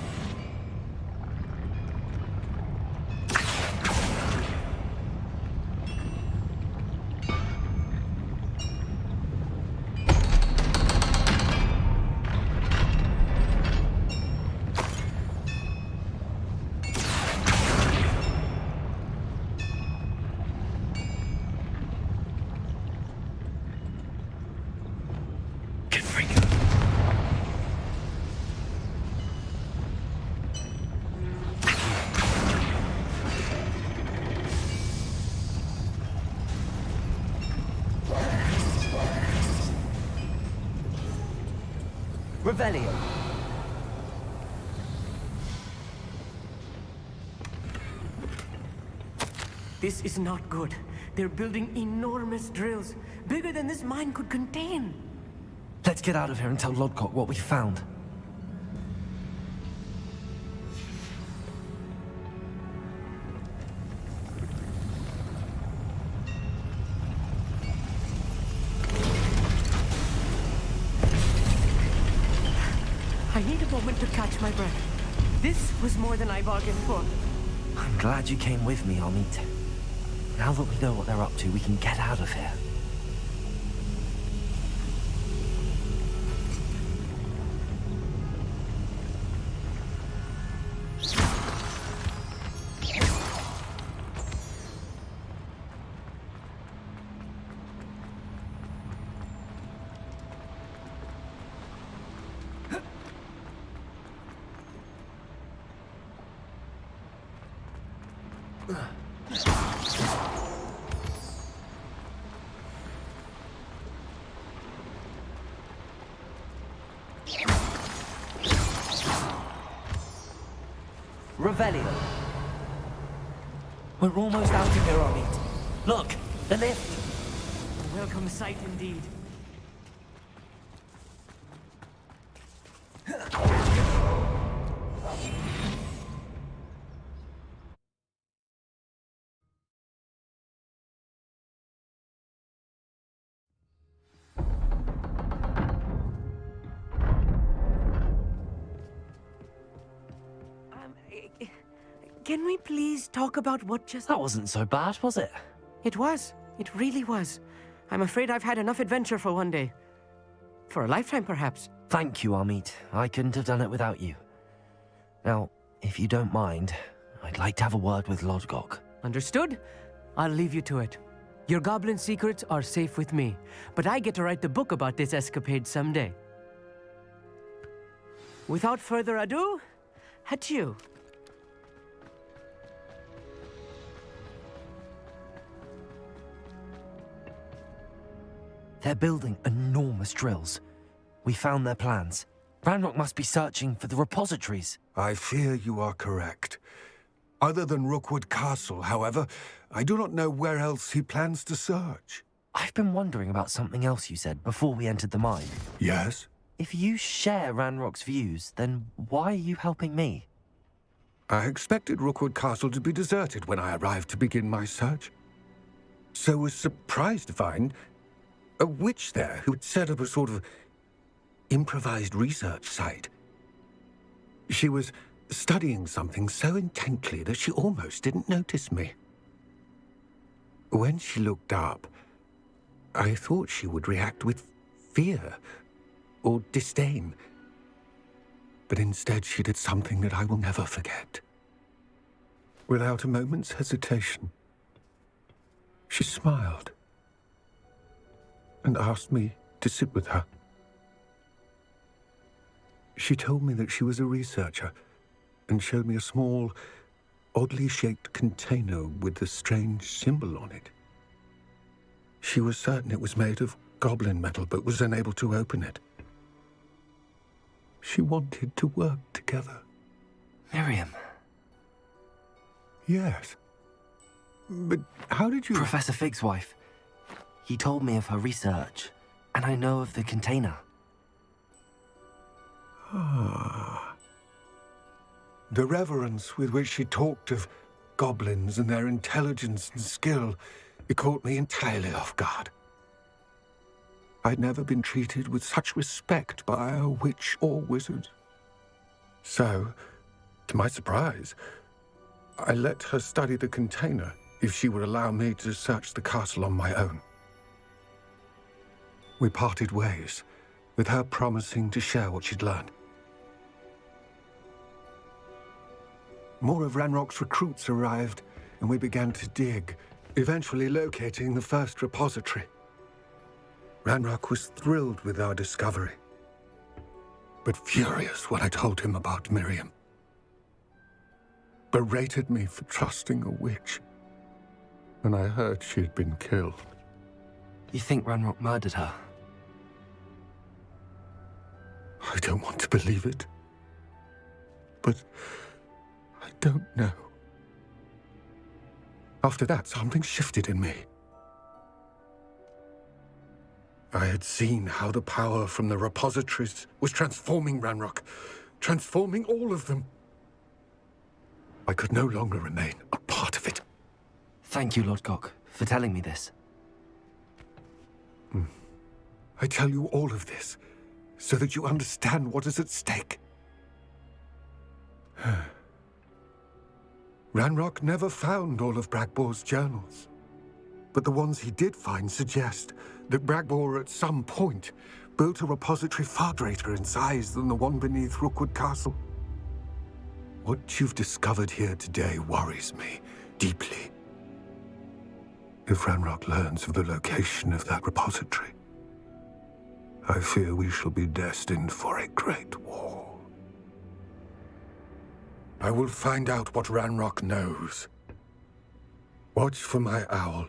Revelio. This is not good. They're building enormous drills, bigger than this mine could contain. Let's get out of here and tell Lodgok what we found. I need a moment to catch my breath. This was more than I bargained for. I'm glad you came with me, Amit. Now that we know what they're up to, we can get out of here. Revelio. We're almost out of here, Amit. Look, the lift. A welcome sight indeed. Can we please talk about what just... That wasn't so bad, was it? It was. It really was. I'm afraid I've had enough adventure for one day. For a lifetime, perhaps. Thank you, Amit. I couldn't have done it without you. Now, if you don't mind, I'd like to have a word with Lodgok. Understood? I'll leave you to it. Your goblin secrets are safe with me, but I get to write the book about this escapade someday. Without further ado, adieu. They're building enormous drills. We found their plans. Ranrock must be searching for the repositories. I fear you are correct. Other than Rookwood Castle, however, I do not know where else he plans to search. I've been wondering about something else you said before we entered the mine. Yes? If you share Ranrock's views, then why are you helping me? I expected Rookwood Castle to be deserted when I arrived to begin my search. So was surprised to find a witch there who had set up a sort of improvised research site. She was studying something so intently that she almost didn't notice me. When she looked up, I thought she would react with fear or disdain. But instead she did something that I will never forget. Without a moment's hesitation, she smiled and asked me to sit with her. She told me that she was a researcher and showed me a small, oddly shaped container with a strange symbol on it. She was certain it was made of goblin metal, but was unable to open it. She wanted to work together. Miriam. Yes. But how did you... Professor Fig's wife. He told me of her research, and I know of the container. Ah. The reverence with which she talked of goblins and their intelligence and skill, it caught me entirely off guard. I'd never been treated with such respect by a witch or wizard. So, to my surprise, I let her study the container if she would allow me to search the castle on my own. We parted ways, with her promising to share what she'd learned. More of Ranrock's recruits arrived, and we began to dig, eventually locating the first repository. Ranrock was thrilled with our discovery, but furious when I told him about Miriam. Berated me for trusting a witch when I heard she'd been killed. You think Ranrock murdered her? I don't want to believe it. But I don't know. After that, something shifted in me. I had seen how the power from the repositories was transforming Ranrock, transforming all of them. I could no longer remain a part of it. Thank you, Lord Gok, for telling me this. I tell you all of this so that you understand what is at stake. Ranrock never found all of Bragbor's journals, but the ones he did find suggest that Bragbor at some point built a repository far greater in size than the one beneath Rookwood Castle. What you've discovered here today worries me deeply. If Ranrock learns of the location of that repository, I fear we shall be destined for a great war. I will find out what Ranrock knows. Watch for my owl.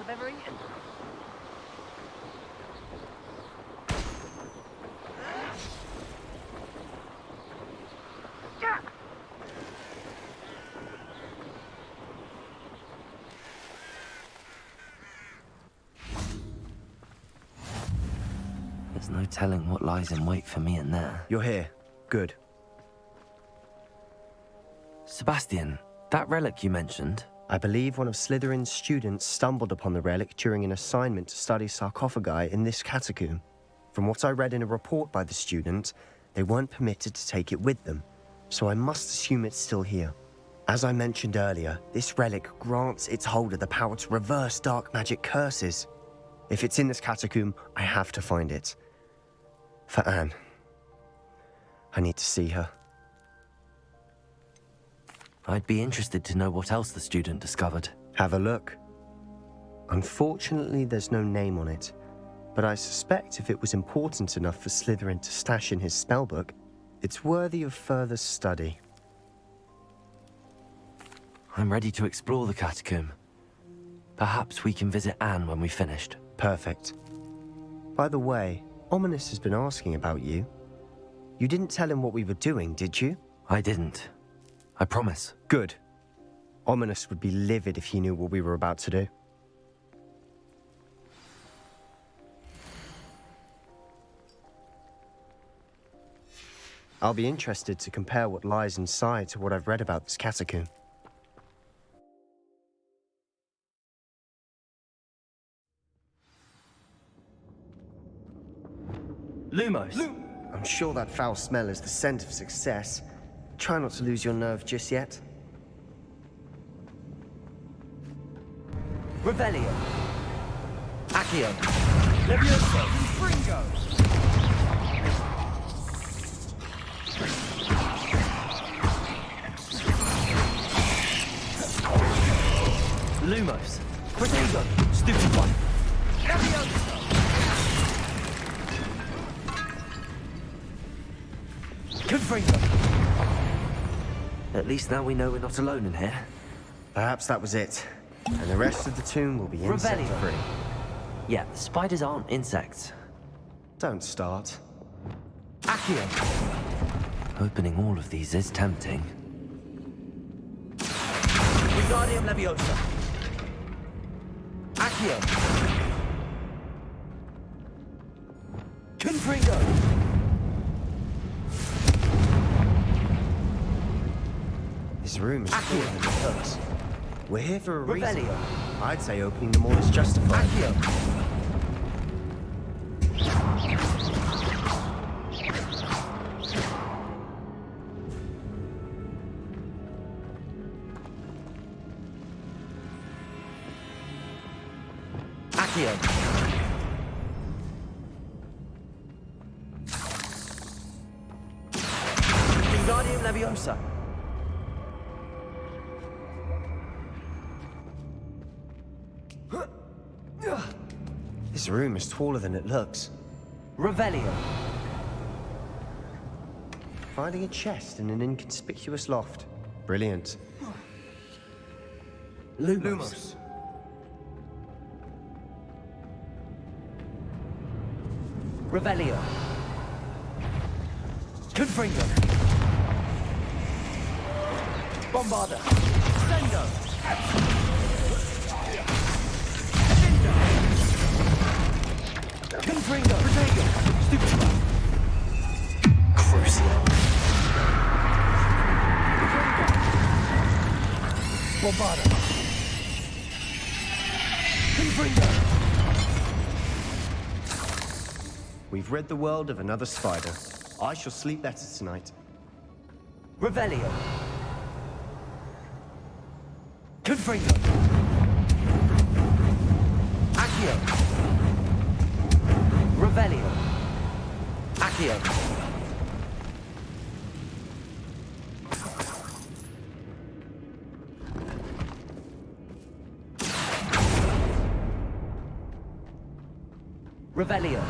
I've ever eaten. There's no telling what lies in wait for me in there. You're here. Good. Sebastian, that relic you mentioned... I believe one of Slytherin's students stumbled upon the relic during an assignment to study sarcophagi in this catacomb. From what I read in a report by the student, they weren't permitted to take it with them, so I must assume it's still here. As I mentioned earlier, this relic grants its holder the power to reverse dark magic curses. If it's in this catacomb, I have to find it. For Anne. I need to see her. I'd be interested to know what else the student discovered. Have a look. Unfortunately, there's no name on it, but I suspect if it was important enough for Slytherin to stash in his spellbook, it's worthy of further study. I'm ready to explore the catacomb. Perhaps we can visit Anne when we've finished. Perfect. By the way, Ominous has been asking about you. You didn't tell him what we were doing, did you? I didn't. I promise. Good. Ominous would be livid if he knew what we were about to do. I'll be interested to compare what lies inside to what I've read about this catacomb. Lumos! I'm sure that foul smell is the scent of success. Try not to lose your nerve just yet. Revelio! Accio! Levioso! Fringo! Lumos! Protego! Stupid one! Levioso! Confringo! At least now we know we're not alone in here. Perhaps that was it. And the rest of the tomb will be insect-free. Yeah, the spiders aren't insects. Don't start. Accio! Opening all of these is tempting. Wingardium Leviosa! Accio! Confringo! This room is full of hooks. We're here for a reason. Revelio! I'd say opening them all is justified. Accio! Accio! Wingardium Leviosa! This room is taller than it looks. Revelio! Finding a chest in an inconspicuous loft. Brilliant. Lumos! Revelio! Confringo! Bombarda! Sendo! Confringo! Protego! Stupid one! Crucial! Bombarda! Confringo! We've rid the world of another spider. I shall sleep better tonight. Revelio! Confringo! Accio! Revelio! Accio! Revelio!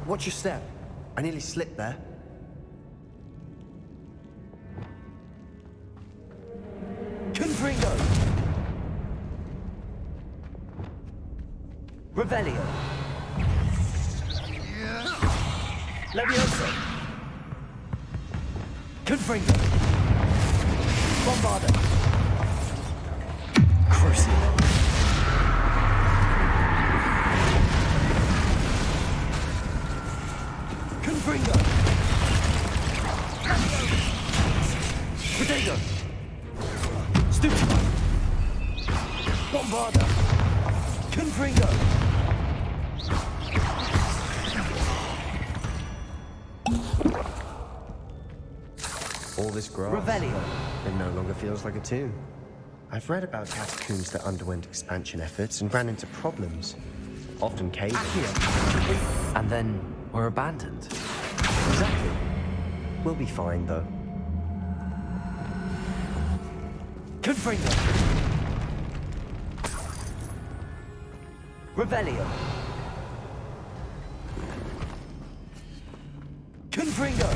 Watch your step. I nearly slipped there. Confringo! Revelio! Leviosa! Confringo! Bombarda! Crucial! Confringo! Protego! Stupid one! Bombarda! Confringo! All this grass. Revelio! It no longer feels like a tomb. I've read about catacombs that underwent expansion efforts and ran into problems. Often cave-ins. And then were abandoned. Exactly. We'll be fine, though. Confringo! Revelio! Confringo!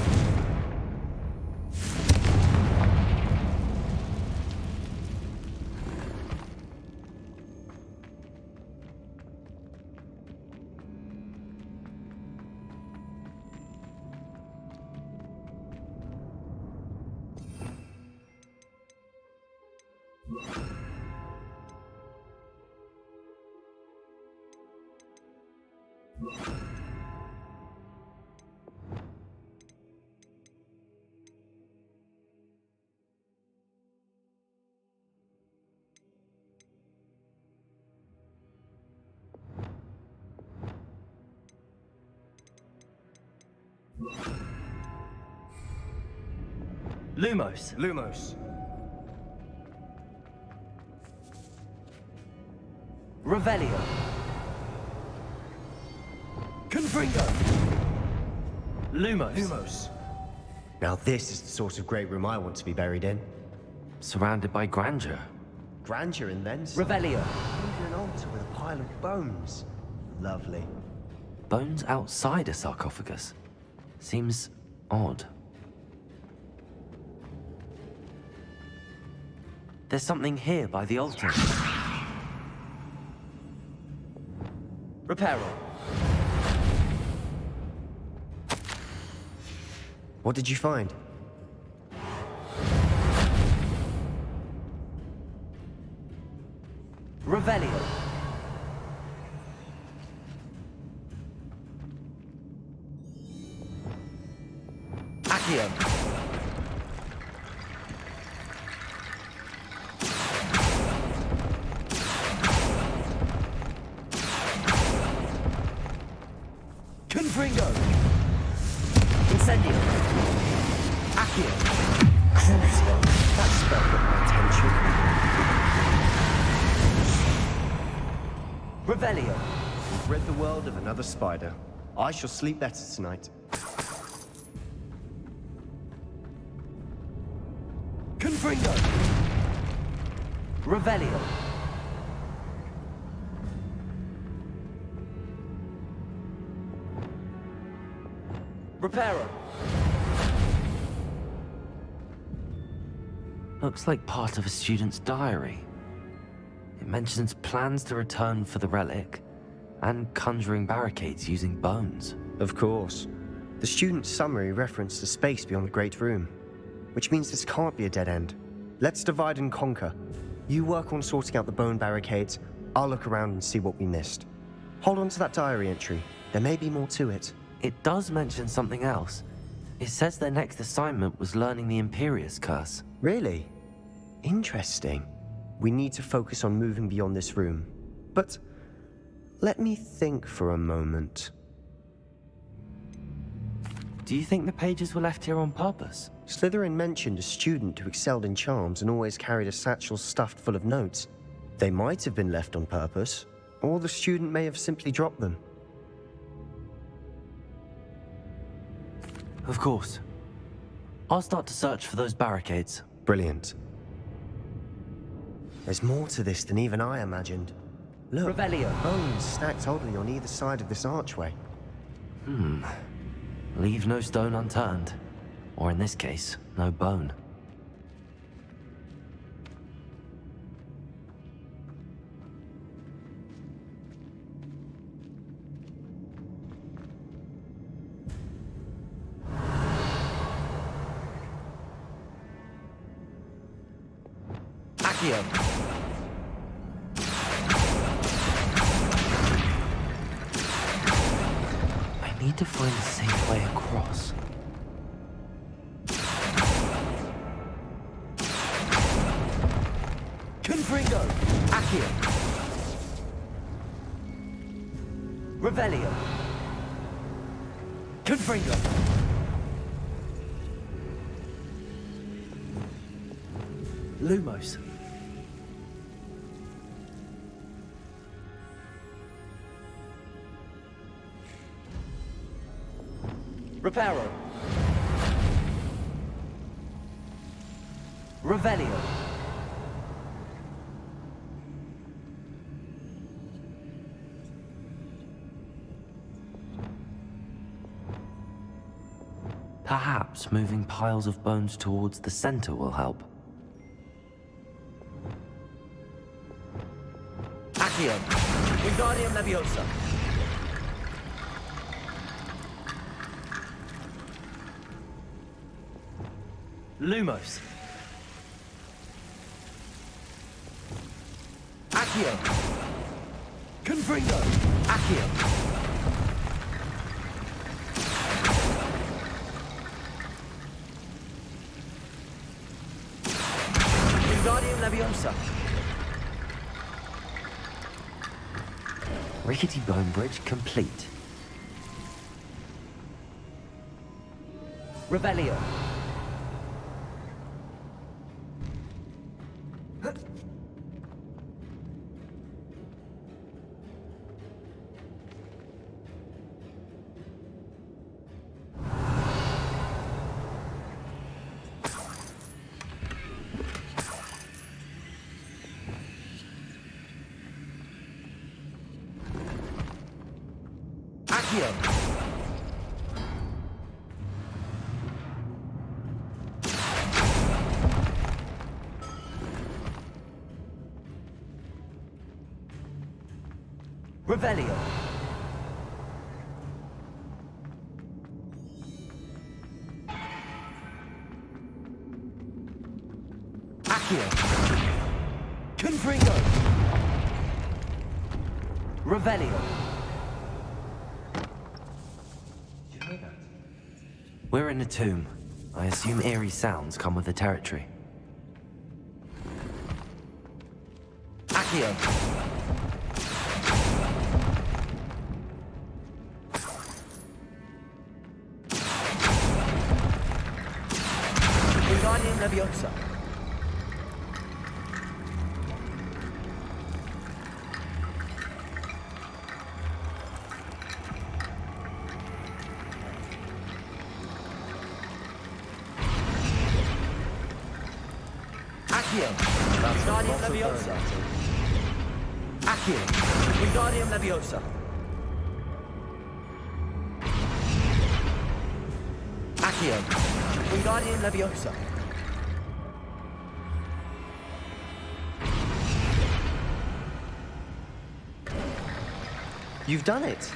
Lumos. Lumos. Revelio. Confringo. Lumos. Lumos. Now this is the sort of great room I want to be buried in. Surrounded by grandeur. Grandeur and then some. Revelio. Even an altar with a pile of bones. Lovely. Bones outside a sarcophagus. Seems odd. There's something here by the altar. Reparo. What did you find? Revelio. Accio. Confringo. Incendio. Accio. Crucio. That spell got my attention. Revelio. We've rid the world of another spider. I shall sleep better tonight. Confringo. Revelio. Reparo. Looks like part of a student's diary. It mentions plans to return for the relic and conjuring barricades using bones. Of course. The student's summary referenced a space beyond the Great Room, which means this can't be a dead end. Let's divide and conquer. You work on sorting out the bone barricades, I'll look around and see what we missed. Hold on to that diary entry. There may be more to it. It does mention something else. It says their next assignment was learning the Imperious Curse. Really? Interesting. We need to focus on moving beyond this room. But let me think for a moment. Do you think the pages were left here on purpose? Slytherin mentioned a student who excelled in charms and always carried a satchel stuffed full of notes. They might have been left on purpose, or the student may have simply dropped them. Of course. I'll start to search for those barricades. Brilliant. There's more to this than even I imagined. Look, Revelio. bones stacked oddly on either side of this archway. Leave no stone unturned. Or in this case, no bone. Accio. I need to find a safe way across. Confringo. Accio. Revelio. Confringo. Lumos. Reparo. Revelio. Perhaps moving piles of bones towards the center will help. Accio. Wingardium Leviosa. Lumos. Accio. Confringo. Accio. Wingardium Leviosa. Rickety bone bridge complete. Revelio. Accio. Revelio. Accio. Confringo. Revelio. We're in a tomb. I assume eerie sounds come with the territory. Accio. Wingardium Leviosa. Accio. Wingardium Leviosa. Accio. Wingardium Leviosa. Accio. Wingardium Leviosa. You've done it.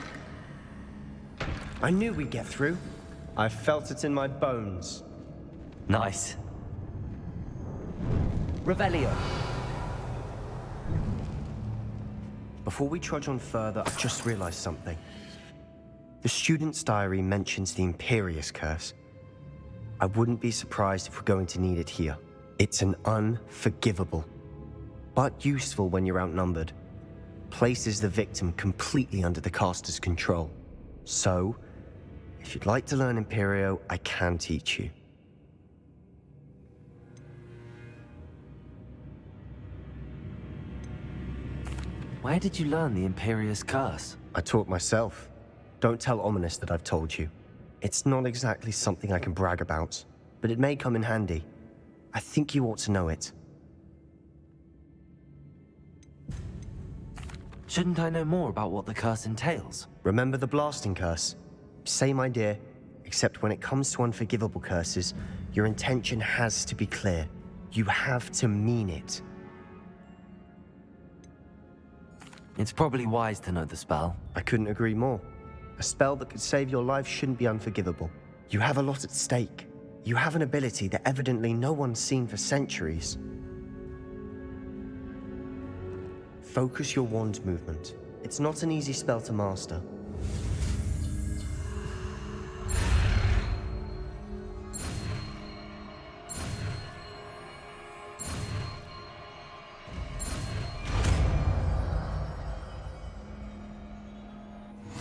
I knew we'd get through. I felt it in my bones. Nice. Revelio. Before we trudge on further, I just realized something. The student's diary mentions the Imperious Curse. I wouldn't be surprised if we're going to need it here. It's an unforgivable, but useful when you're outnumbered. Places the victim completely under the caster's control. So, if you'd like to learn Imperio, I can teach you. Where did you learn the Imperious Curse? I taught myself. Don't tell Ominous that I've told you. It's not exactly something I can brag about, but it may come in handy. I think you ought to know it. Shouldn't I know more about what the curse entails? Remember the blasting curse? Same idea, except when it comes to unforgivable curses, your intention has to be clear. You have to mean it. It's probably wise to know the spell. I couldn't agree more. A spell that could save your life shouldn't be unforgivable. You have a lot at stake. You have an ability that evidently no one's seen for centuries. Focus your wand movement. It's not an easy spell to master.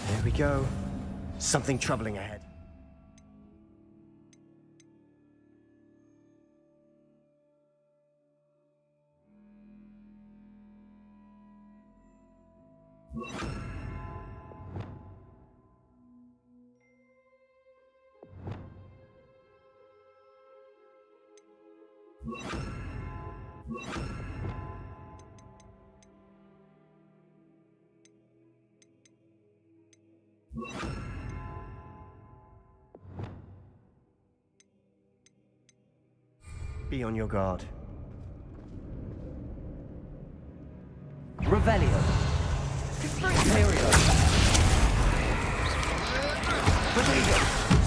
There we go. Something troubling ahead. Be on your guard. Revelio. Imperio. Revelio.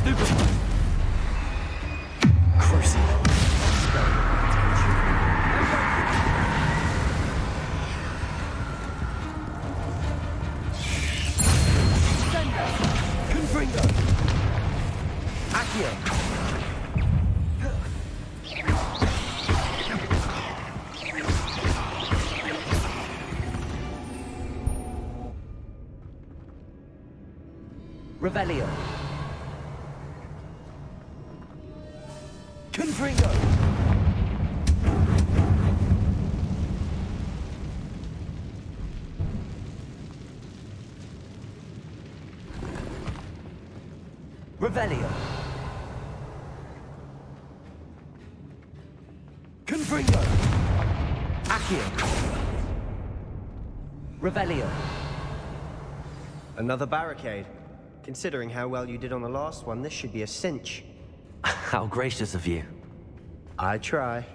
Stupid. Crucible. Confringo. Accio. Revelio. Confringo. Revelio. Confringo. Accio. Revelio. Another barricade. Considering how well you did on the last one, this should be a cinch. How gracious of you. I try.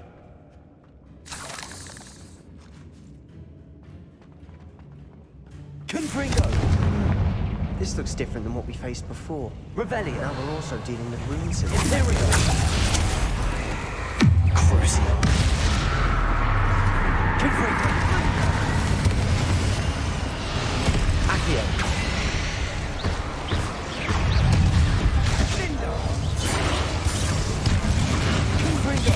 Confringo! This looks different than what we faced before. Revelio! Now we're also dealing with rune symbols. Imperial! Crucio. Confringo! Accio! Cinder! Confringo!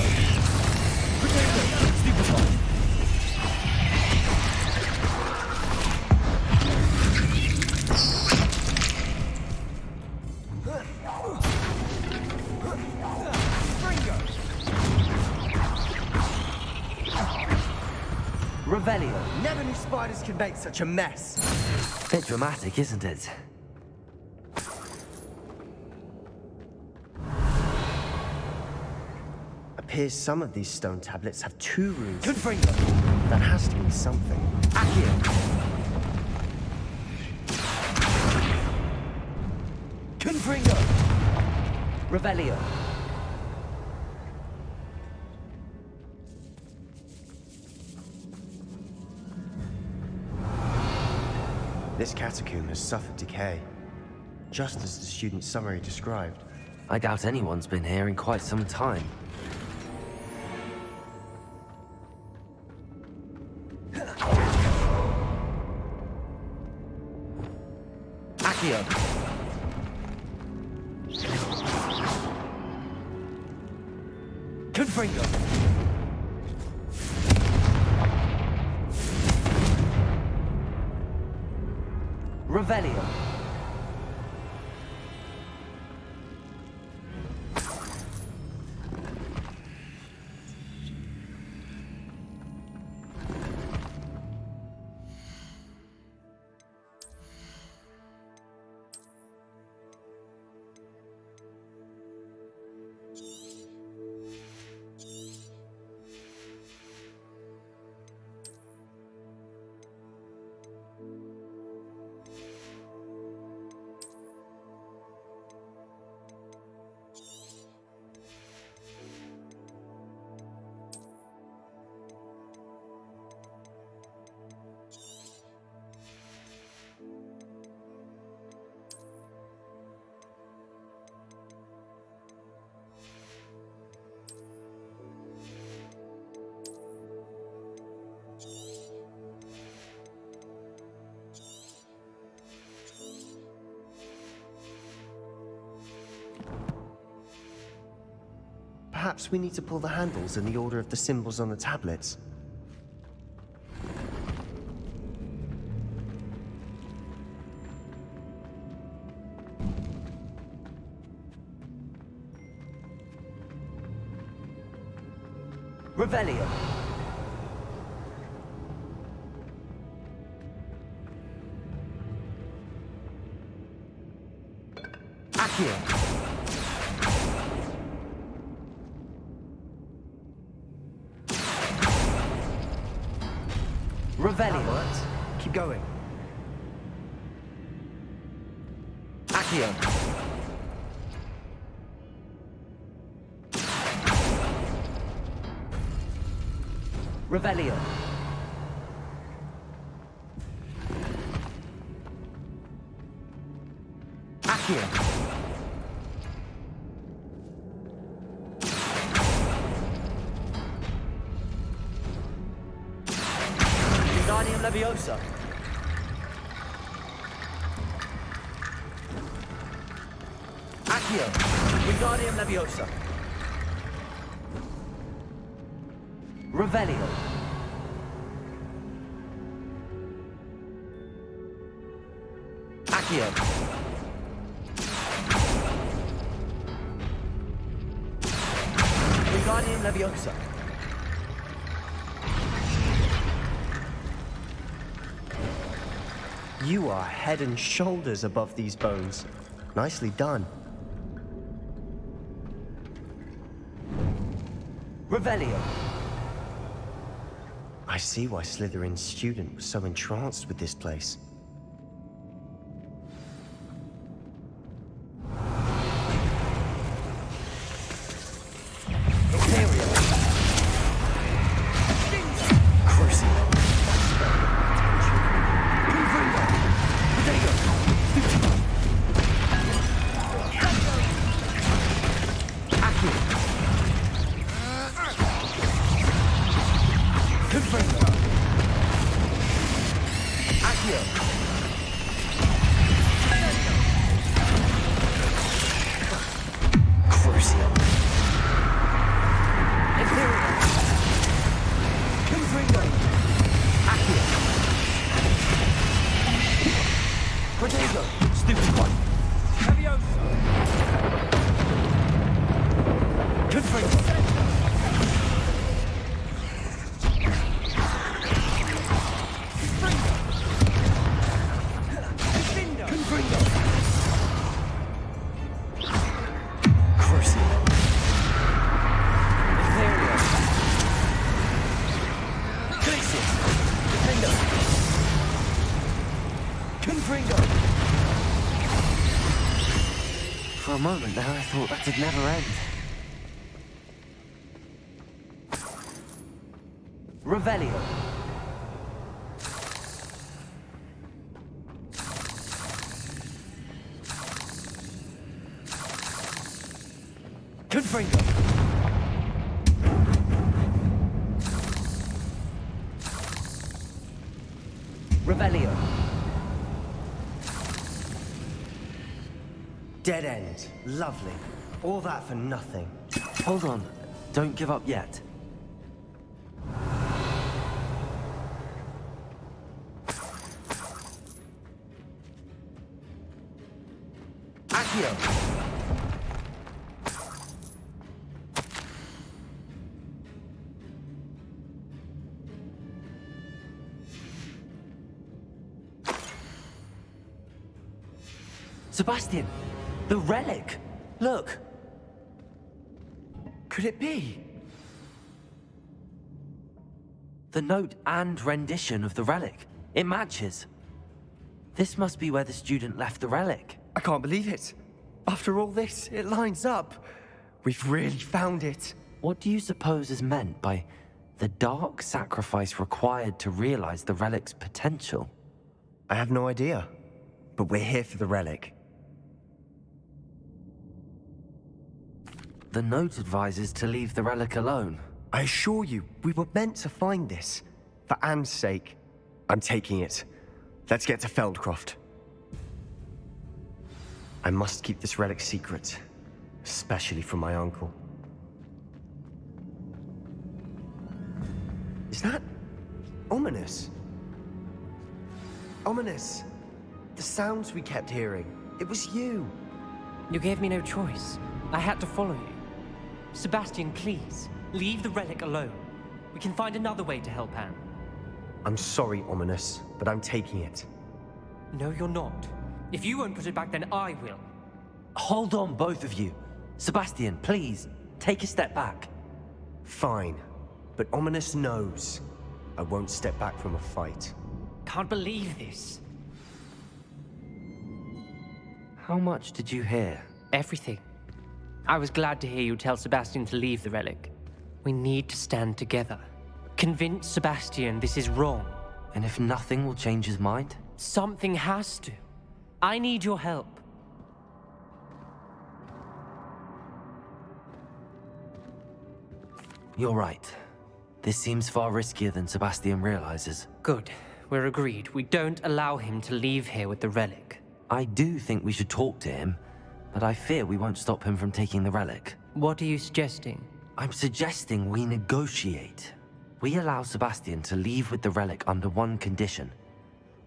Potato! Stupefy! Revelio. Never knew spiders could make such a mess. Bit dramatic, isn't it? Appears some of these stone tablets have 2 runes. Confringo! That has to mean something. Accio! Confringo! Revelio! This catacomb has suffered decay, just as the student's summary described. I doubt anyone's been here in quite some time. Accio! Confringo! Revelio! Perhaps we need to pull the handles in the order of the symbols on the tablets. Revelio! Accio! Revelio! Keep going. Accio! Revelio! Accio! Wingardium Leviosa! Accio! Wingardium Leviosa! Revelio! Accio! Wingardium Leviosa! You are head and shoulders above these bones. Nicely done. Revelio! I see why Slytherin's student was so entranced with this place. For a moment there, I thought that'd never end. Revelio. Confringo. Revelio. Dead end. Lovely. All that for nothing. Hold on. Don't give up yet. Accio. Sebastian! The relic! Look! Could it be? The note and rendition of the relic. It matches. This must be where the student left the relic. I can't believe it. After all this, it lines up. We've really found it. What do you suppose is meant by the dark sacrifice required to realize the relic's potential? I have no idea. But we're here for the relic. The note advises to leave the relic alone. I assure you, we were meant to find this. For Anne's sake. I'm taking it. Let's get to Feldcroft. I must keep this relic secret. Especially from my uncle. Is that... ominous? Ominous! The sounds we kept hearing. It was you. You gave me no choice. I had to follow you. Sebastian, please, leave the relic alone. We can find another way to help Anne. I'm sorry, Ominous, but I'm taking it. No, you're not. If you won't put it back, then I will. Hold on, both of you. Sebastian, please, take a step back. Fine, but Ominous knows I won't step back from a fight. Can't believe this. How much did you hear? Everything. I was glad to hear you tell Sebastian to leave the relic. We need to stand together. Convince Sebastian this is wrong. And if nothing will change his mind? Something has to. I need your help. You're right. This seems far riskier than Sebastian realizes. Good. We're agreed. We don't allow him to leave here with the relic. I do think we should talk to him, but I fear we won't stop him from taking the relic. What are you suggesting? I'm suggesting we negotiate. We allow Sebastian to leave with the relic under one condition.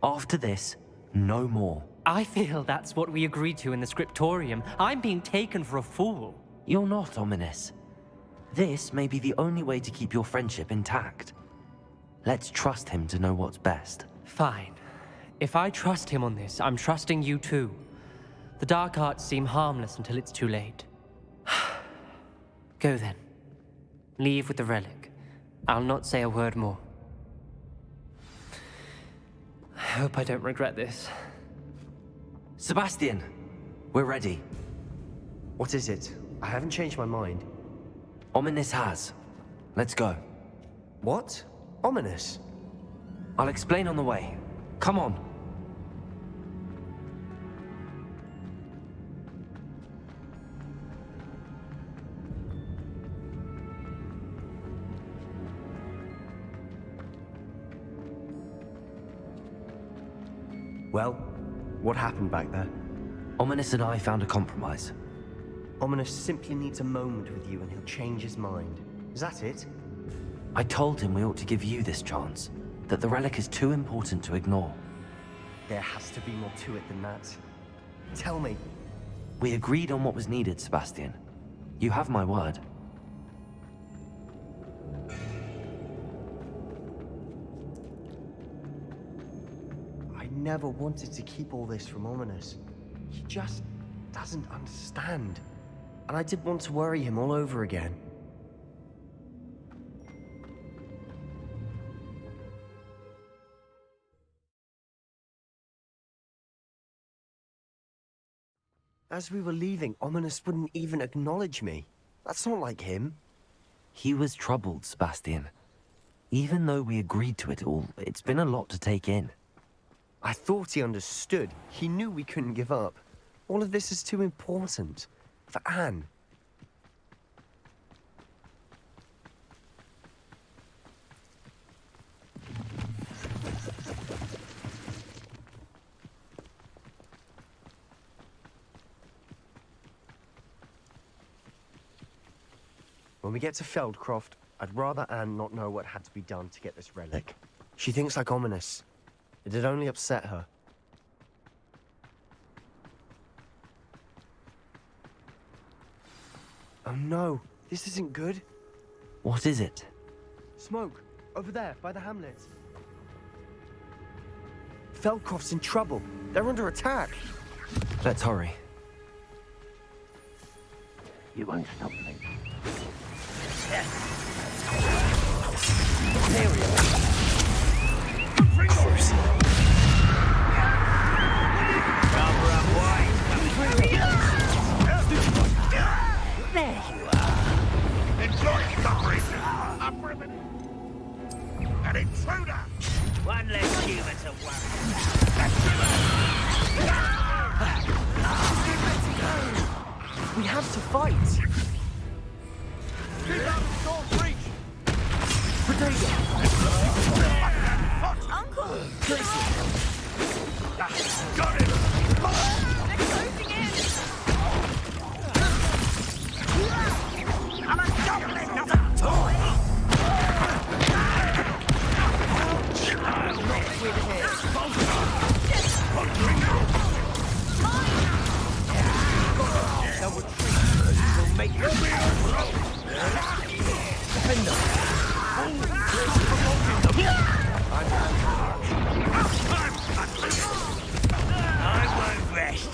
After this, no more. I feel that's what we agreed to in the scriptorium. I'm being taken for a fool. You're not, Ominous. This may be the only way to keep your friendship intact. Let's trust him to know what's best. Fine. If I trust him on this, I'm trusting you too. The dark arts seem harmless until it's too late. Go then. Leave with the relic. I'll not say a word more. I hope I don't regret this. Sebastian, we're ready. What is it? I haven't changed my mind. Ominous has. Let's go. What? Ominous? I'll explain on the way. Come on. Well, what happened back there? Ominous and I found a compromise. Ominous simply needs a moment with you and he'll change his mind. Is that it? I told him we ought to give you this chance, that the relic is too important to ignore. There has to be more to it than that. Tell me. We agreed on what was needed, Sebastian. You have my word. I never wanted to keep all this from Ominous. He just doesn't understand. And I did want to worry him all over again. As we were leaving, Ominous wouldn't even acknowledge me. That's not like him. He was troubled, Sebastian. Even though we agreed to it all, it's been a lot to take in. I thought he understood. He knew we couldn't give up. All of this is too important. For Anne. When we get to Feldcroft, I'd rather Anne not know what had to be done to get this relic. She thinks like Ominous. It'd only upset her. Oh no, this isn't good. What is it? Smoke, over there, by the hamlet. Feldcroft's in trouble. They're under attack. Let's hurry. You won't stop me. There you are. Enjoy celebration. Up with it. An intruder. One less human to We have to fight. Keep out of Storm's reach. Uncle! Got it. They're closing in! I'm a goblin, not a toy. Not with him. They'll retreat. We'll make it. Defender. I won't rest.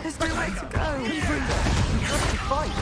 There's no way to go. We have to fight.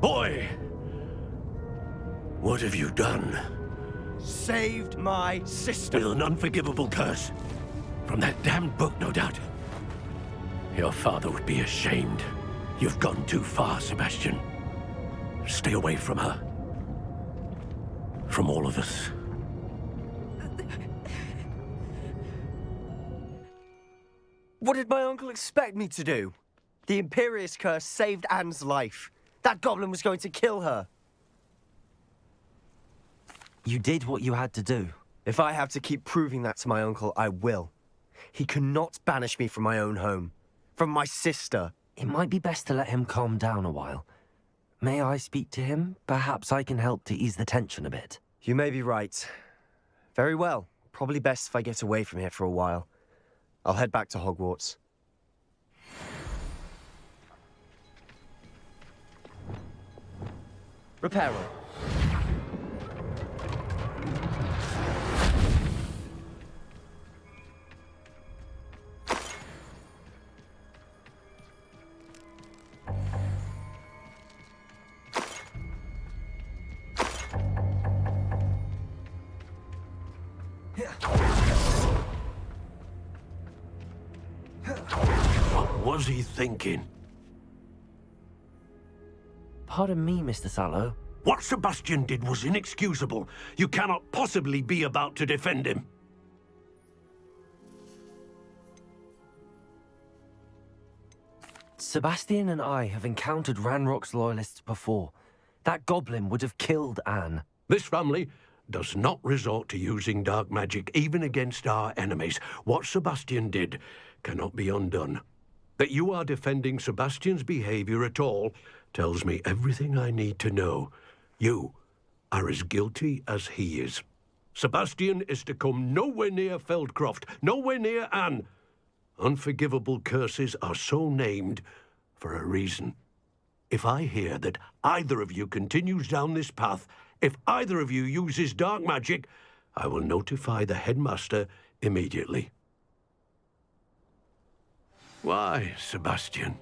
Boy! What have you done? Saved my sister. With an unforgivable curse. From that damned book, no doubt. Your father would be ashamed. You've gone too far, Sebastian. Stay away from her. From all of us. What did my uncle expect me to do? The Imperious curse saved Anne's life. That goblin was going to kill her. You did what you had to do. If I have to keep proving that to my uncle, I will. He cannot banish me from my own home. From my sister. It might be best to let him calm down a while. May I speak to him? Perhaps I can help to ease the tension a bit. You may be right. Very well. Probably best if I get away from here for a while. I'll head back to Hogwarts. Reparo. What was he thinking? Pardon me, Mr. Sallow. What Sebastian did was inexcusable. You cannot possibly be about to defend him. Sebastian and I have encountered Ranrock's loyalists before. That goblin would have killed Anne. This family does not resort to using dark magic even against our enemies. What Sebastian did cannot be undone. That you are defending Sebastian's behavior at all tells me everything I need to know. You are as guilty as he is. Sebastian is to come nowhere near Feldcroft, nowhere near Anne. Unforgivable curses are so named for a reason. If I hear that either of you continues down this path, if either of you uses dark magic, I will notify the headmaster immediately. Why, Sebastian?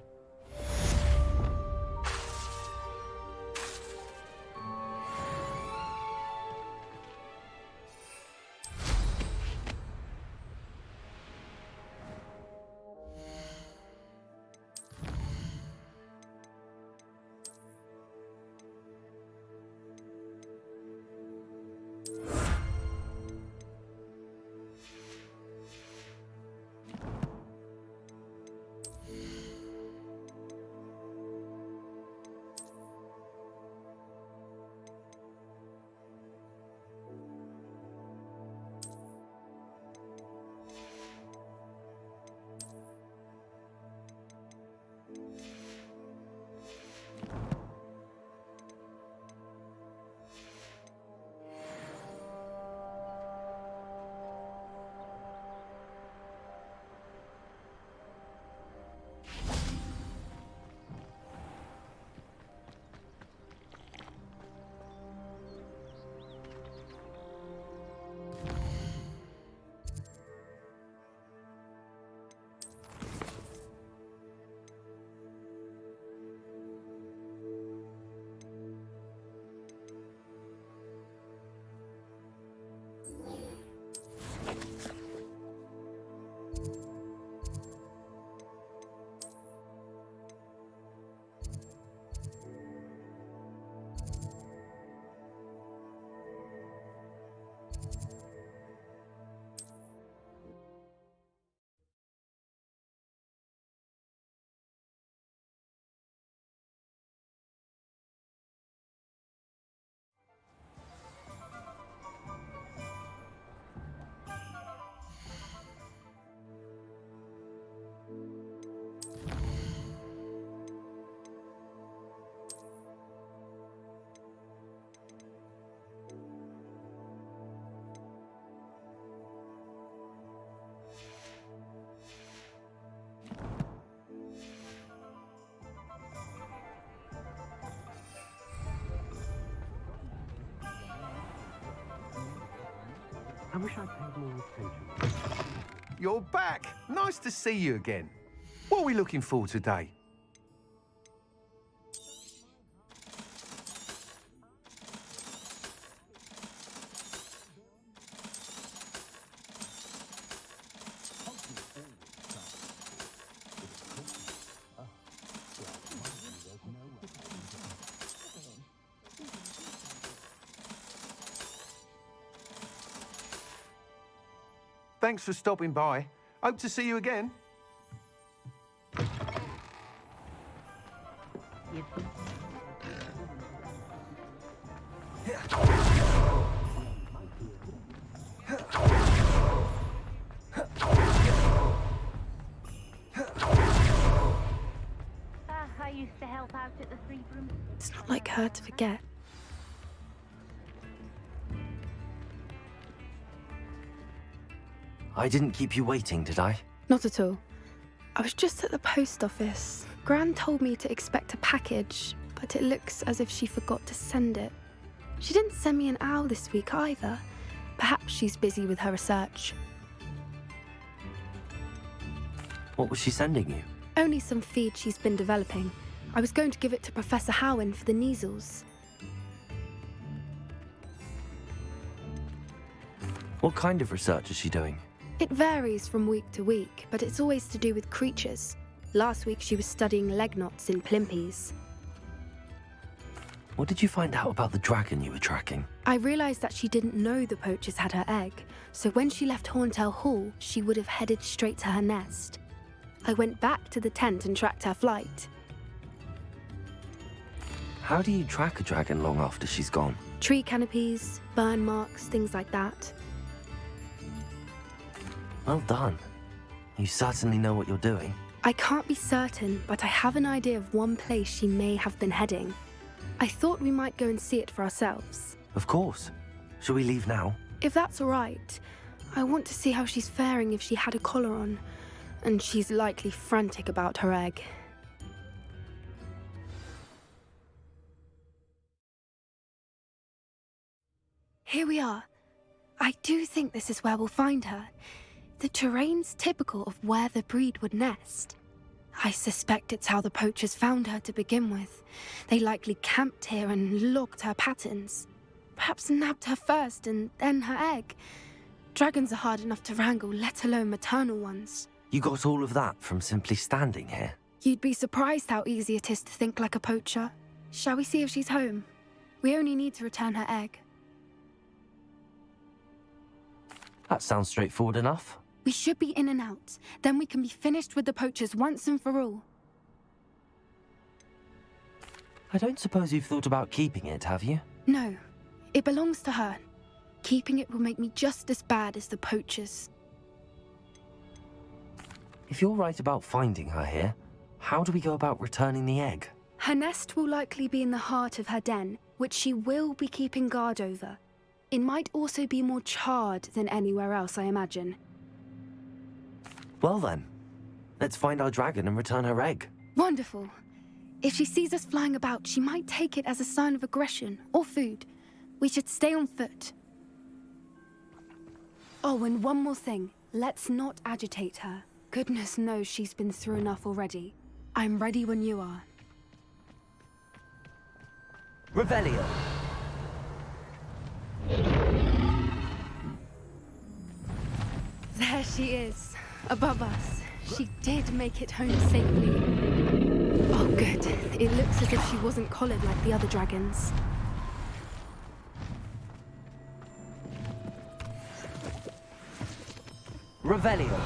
I wish I'd paid more attention. You're back. Nice to see you again. What are we looking for today? Thanks for stopping by. Hope to see you again. I used to help out at the Three Broom. It's not like her to forget. I didn't keep you waiting, did I? Not at all. I was just at the post office. Gran told me to expect a package, but it looks as if she forgot to send it. She didn't send me an owl this week either. Perhaps she's busy with her research. What was she sending you? Only some feed she's been developing. I was going to give it to Professor Howen for the measles. What kind of research is she doing? It varies from week to week, but it's always to do with creatures. Last week she was studying leg knots in plimpies. What did you find out about the dragon you were tracking? I realised that she didn't know the poachers had her egg, so when she left Horntail Hall, she would have headed straight to her nest. I went back to the tent and tracked her flight. How do you track a dragon long after she's gone? Tree canopies, burn marks, things like that. Well done. You certainly know what you're doing. I can't be certain, but I have an idea of one place she may have been heading. I thought we might go and see it for ourselves. Of course. Shall we leave now? If that's all right, I want to see how she's faring if she had a collar on. And she's likely frantic about her egg. Here we are. I do think this is where we'll find her. The terrain's typical of where the breed would nest. I suspect it's how the poachers found her to begin with. They likely camped here and logged her patterns. Perhaps nabbed her first and then her egg. Dragons are hard enough to wrangle, let alone maternal ones. You got all of that from simply standing here? You'd be surprised how easy it is to think like a poacher. Shall we see if she's home? We only need to return her egg. That sounds straightforward enough. We should be in and out. Then we can be finished with the poachers once and for all. I don't suppose you've thought about keeping it, have you? No. It belongs to her. Keeping it will make me just as bad as the poachers. If you're right about finding her here, how do we go about returning the egg? Her nest will likely be in the heart of her den, which she will be keeping guard over. It might also be more charred than anywhere else, I imagine. Well then, let's find our dragon and return her egg. Wonderful. If she sees us flying about, she might take it as a sign of aggression or food. We should stay on foot. Oh, and one more thing. Let's not agitate her. Goodness knows she's been through enough already. I'm ready when you are. Revelio. There she is, above us. She did make it home safely. Oh, good. It looks as if she wasn't collared like the other dragons. Revelio.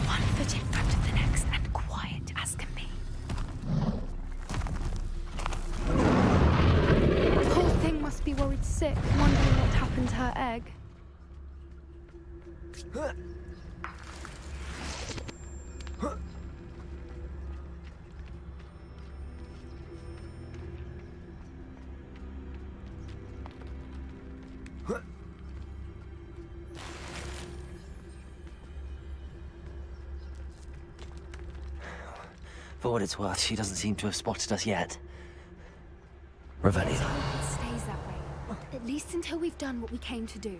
One foot in front of the next and quiet as can be. Poor thing must be worried sick, wondering what happened to her egg. For what it's worth, she doesn't seem to have spotted us yet. Revelio. It stays that way. At least until we've done what we came to do.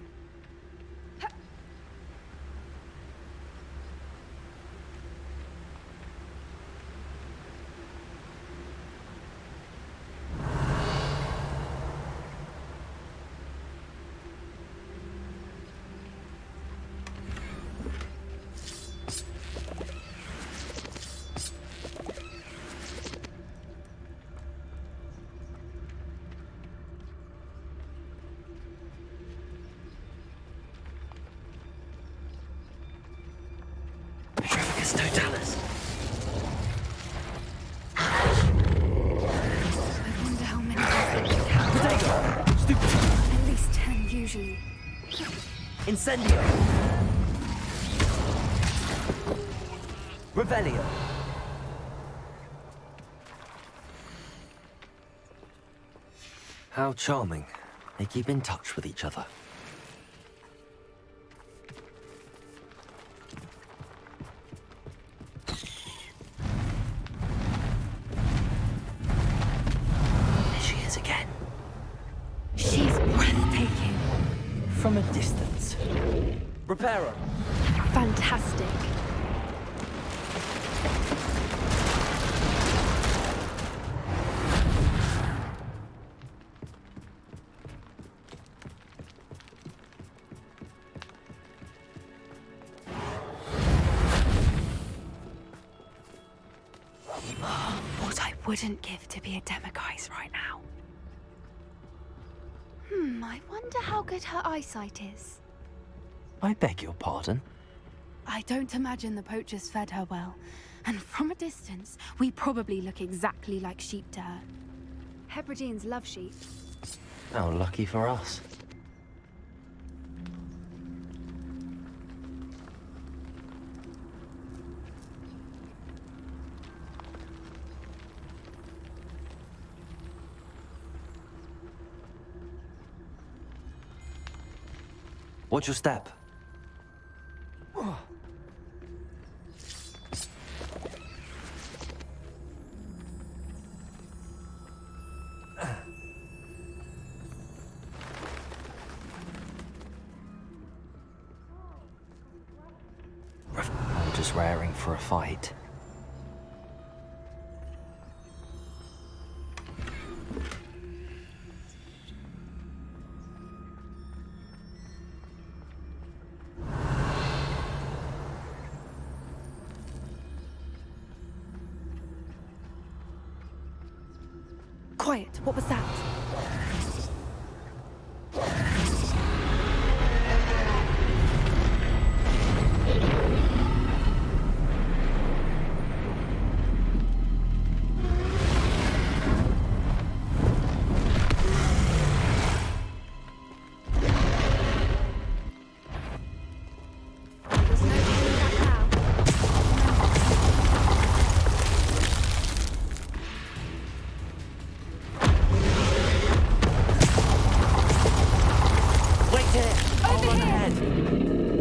Totalis. I wonder how many At least 10 usually. Incendio. Revelio. How charming. They keep in touch with each other. From a distance. Reparo. Fantastic. What I wouldn't give to be a demiguise right now. I wonder how good her eyesight is. I beg your pardon? I don't imagine the poachers fed her well. And from a distance, we probably look exactly like sheep to her. Hebrideans love sheep. How lucky for us. Watch your step. I'm just raring for a fight. Quiet, what was that?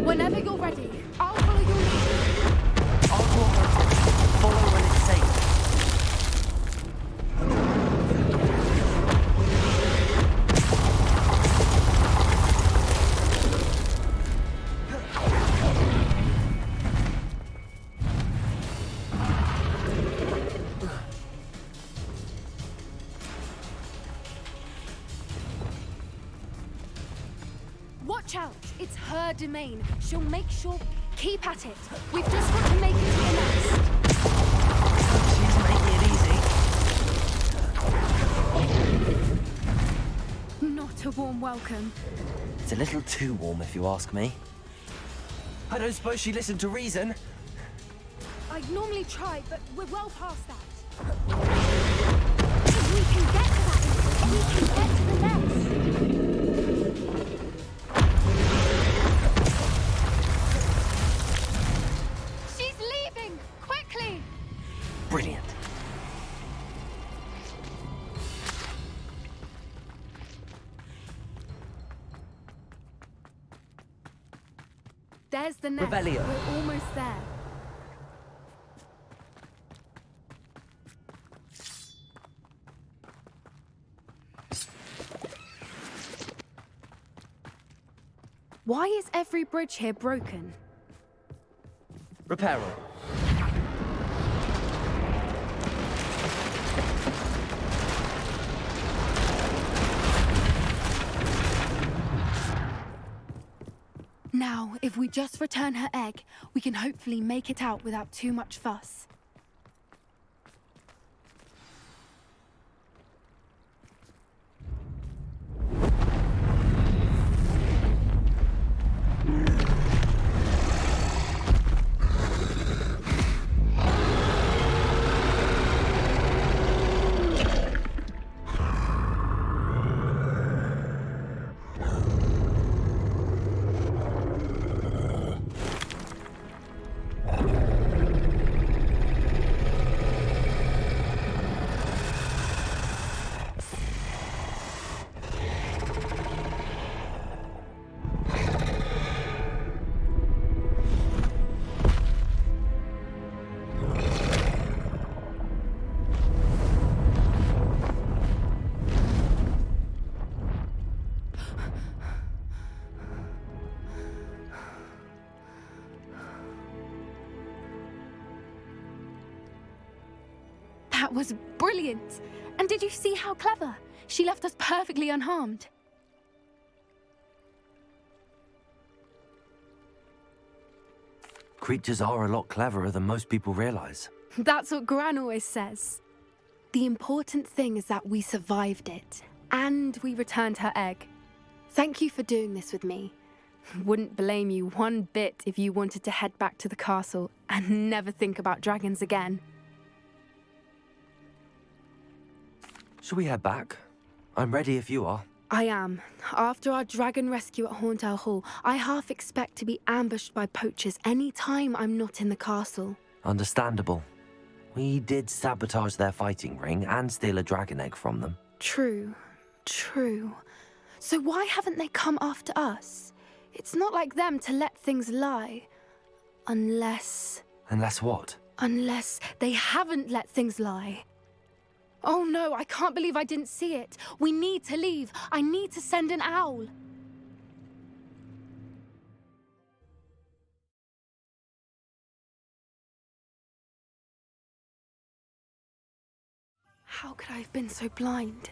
Whenever you're ready, I'll follow your lead. I'll draw her attention. Follow when it's safe. Watch out! It's her domain. She'll make sure... Keep at it. We've just got to make it to the nest. She's making it easy. Not a warm welcome. It's a little too warm, if you ask me. I don't suppose she listened to reason. I'd normally try, but we're well past that. If we can get to that, we can get to the nest. Brilliant. There's the nest. Revelio. We're almost there. Why is every bridge here broken? Reparo. Now, if we just return her egg, we can hopefully make it out without too much fuss. That was brilliant! And did you see how clever? She left us perfectly unharmed. Creatures are a lot cleverer than most people realize. That's what Gran always says. The important thing is that we survived it, and we returned her egg. Thank you for doing this with me. Wouldn't blame you one bit if you wanted to head back to the castle and never think about dragons again. Shall we head back? I'm ready if you are. I am. After our dragon rescue at Hauntel Hall, I half expect to be ambushed by poachers any time I'm not in the castle. Understandable. We did sabotage their fighting ring and steal a dragon egg from them. True. So why haven't they come after us? It's not like them to let things lie. Unless what? Unless they haven't let things lie. Oh no, I can't believe I didn't see it. We need to leave. I need to send an owl. How could I have been so blind?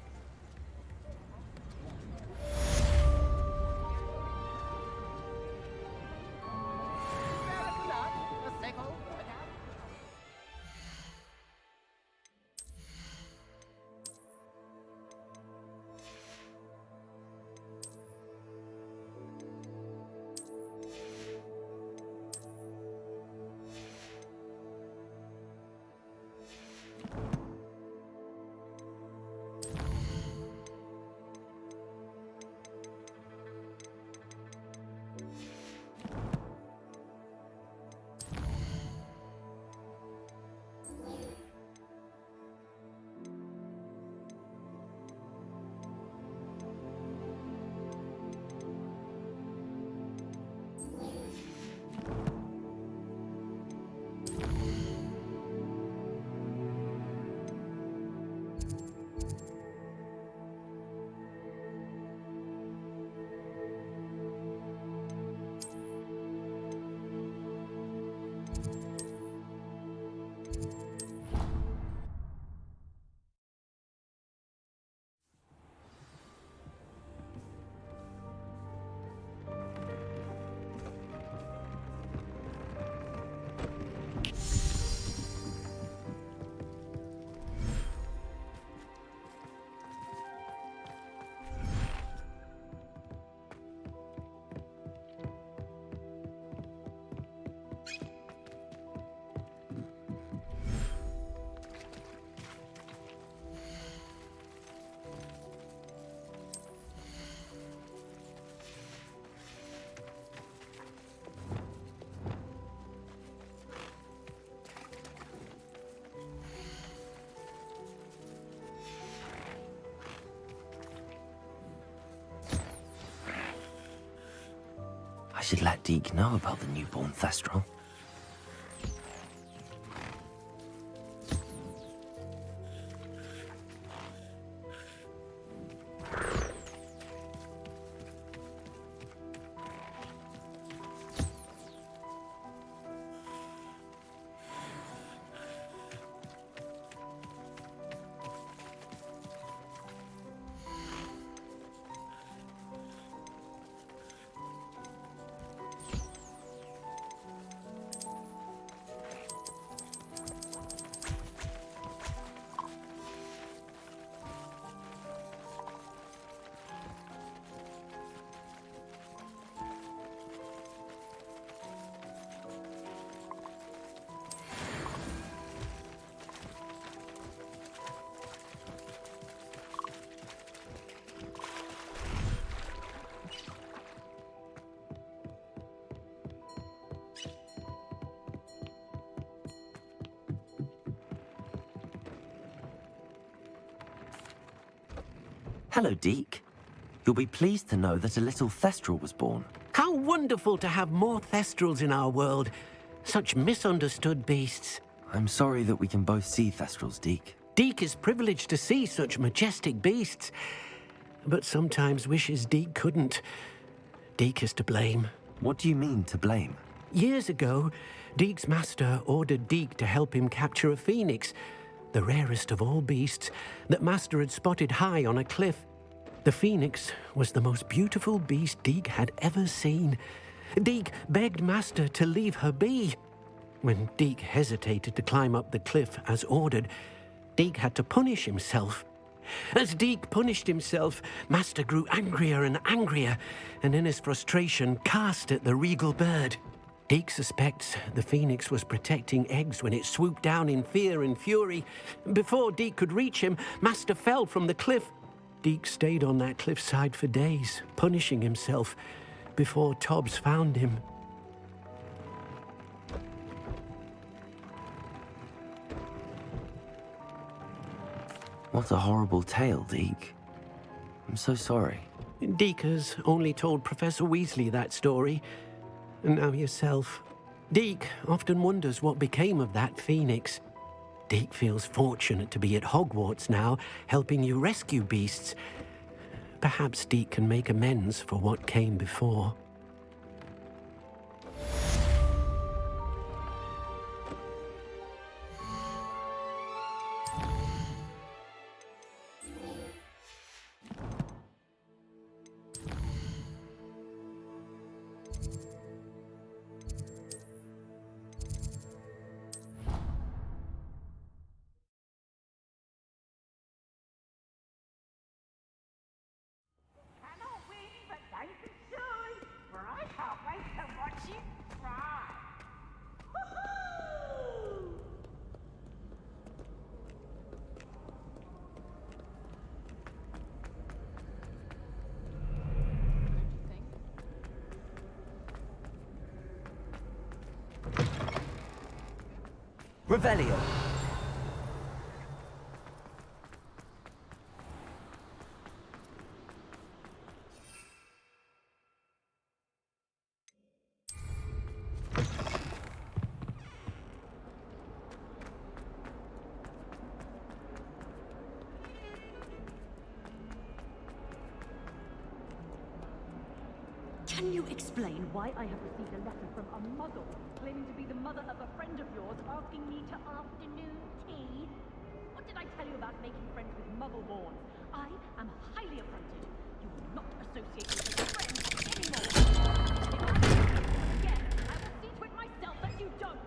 I should let Deke know about the newborn Thestral. Hello, Deke. You'll be pleased to know that a little Thestral was born. How wonderful to have more Thestrals in our world. Such misunderstood beasts. I'm sorry that we can both see Thestrals, Deke. Deke is privileged to see such majestic beasts, but sometimes wishes Deke couldn't. Deke is to blame. What do you mean, to blame? Years ago, Deke's master ordered Deke to help him capture a phoenix, the rarest of all beasts, that Master had spotted high on a cliff. The phoenix was the most beautiful beast Deke had ever seen. Deke begged Master to leave her be. When Deke hesitated to climb up the cliff as ordered, Deke had to punish himself. As Deke punished himself, Master grew angrier and angrier, and in his frustration cast at the regal bird. Deke suspects the phoenix was protecting eggs when it swooped down in fear and fury. Before Deke could reach him, Master fell from the cliff. Deke stayed on that cliffside for days, punishing himself, before Tobbs found him. What a horrible tale, Deke. I'm so sorry. Deke has only told Professor Weasley that story, and now yourself. Deke often wonders what became of that phoenix. Deke feels fortunate to be at Hogwarts now, helping you rescue beasts. Perhaps Deke can make amends for what came before. Revelio. Can you explain why I have received a letter from a muggle claiming to be the mother of a friend of yours asking me to afternoon tea? What did I tell you about making friends with muggle-born? I am highly affronted. You will not associate me with your friends anymore. If I do this again, I will see to it myself that you don't.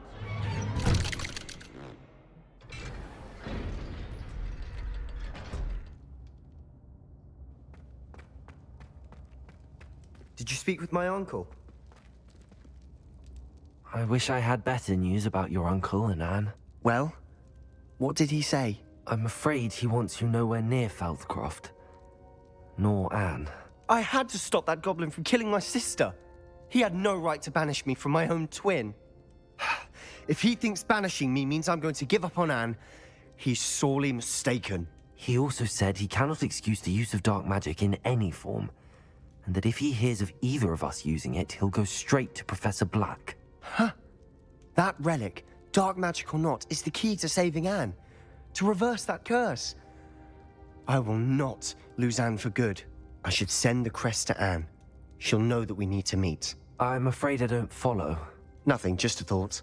Did you speak with my uncle? I wish I had better news about your uncle and Anne. Well, what did he say? I'm afraid he wants you nowhere near Feldcroft. Nor Anne. I had to stop that goblin from killing my sister. He had no right to banish me from my own twin. If he thinks banishing me means I'm going to give up on Anne, he's sorely mistaken. He also said he cannot excuse the use of dark magic in any form, and that if he hears of either of us using it, he'll go straight to Professor Black. Huh. That relic, dark magic or not, is the key to saving Anne. To reverse that curse. I will not lose Anne for good. I should send the crest to Anne. She'll know that we need to meet. I'm afraid I don't follow. Nothing, just a thought.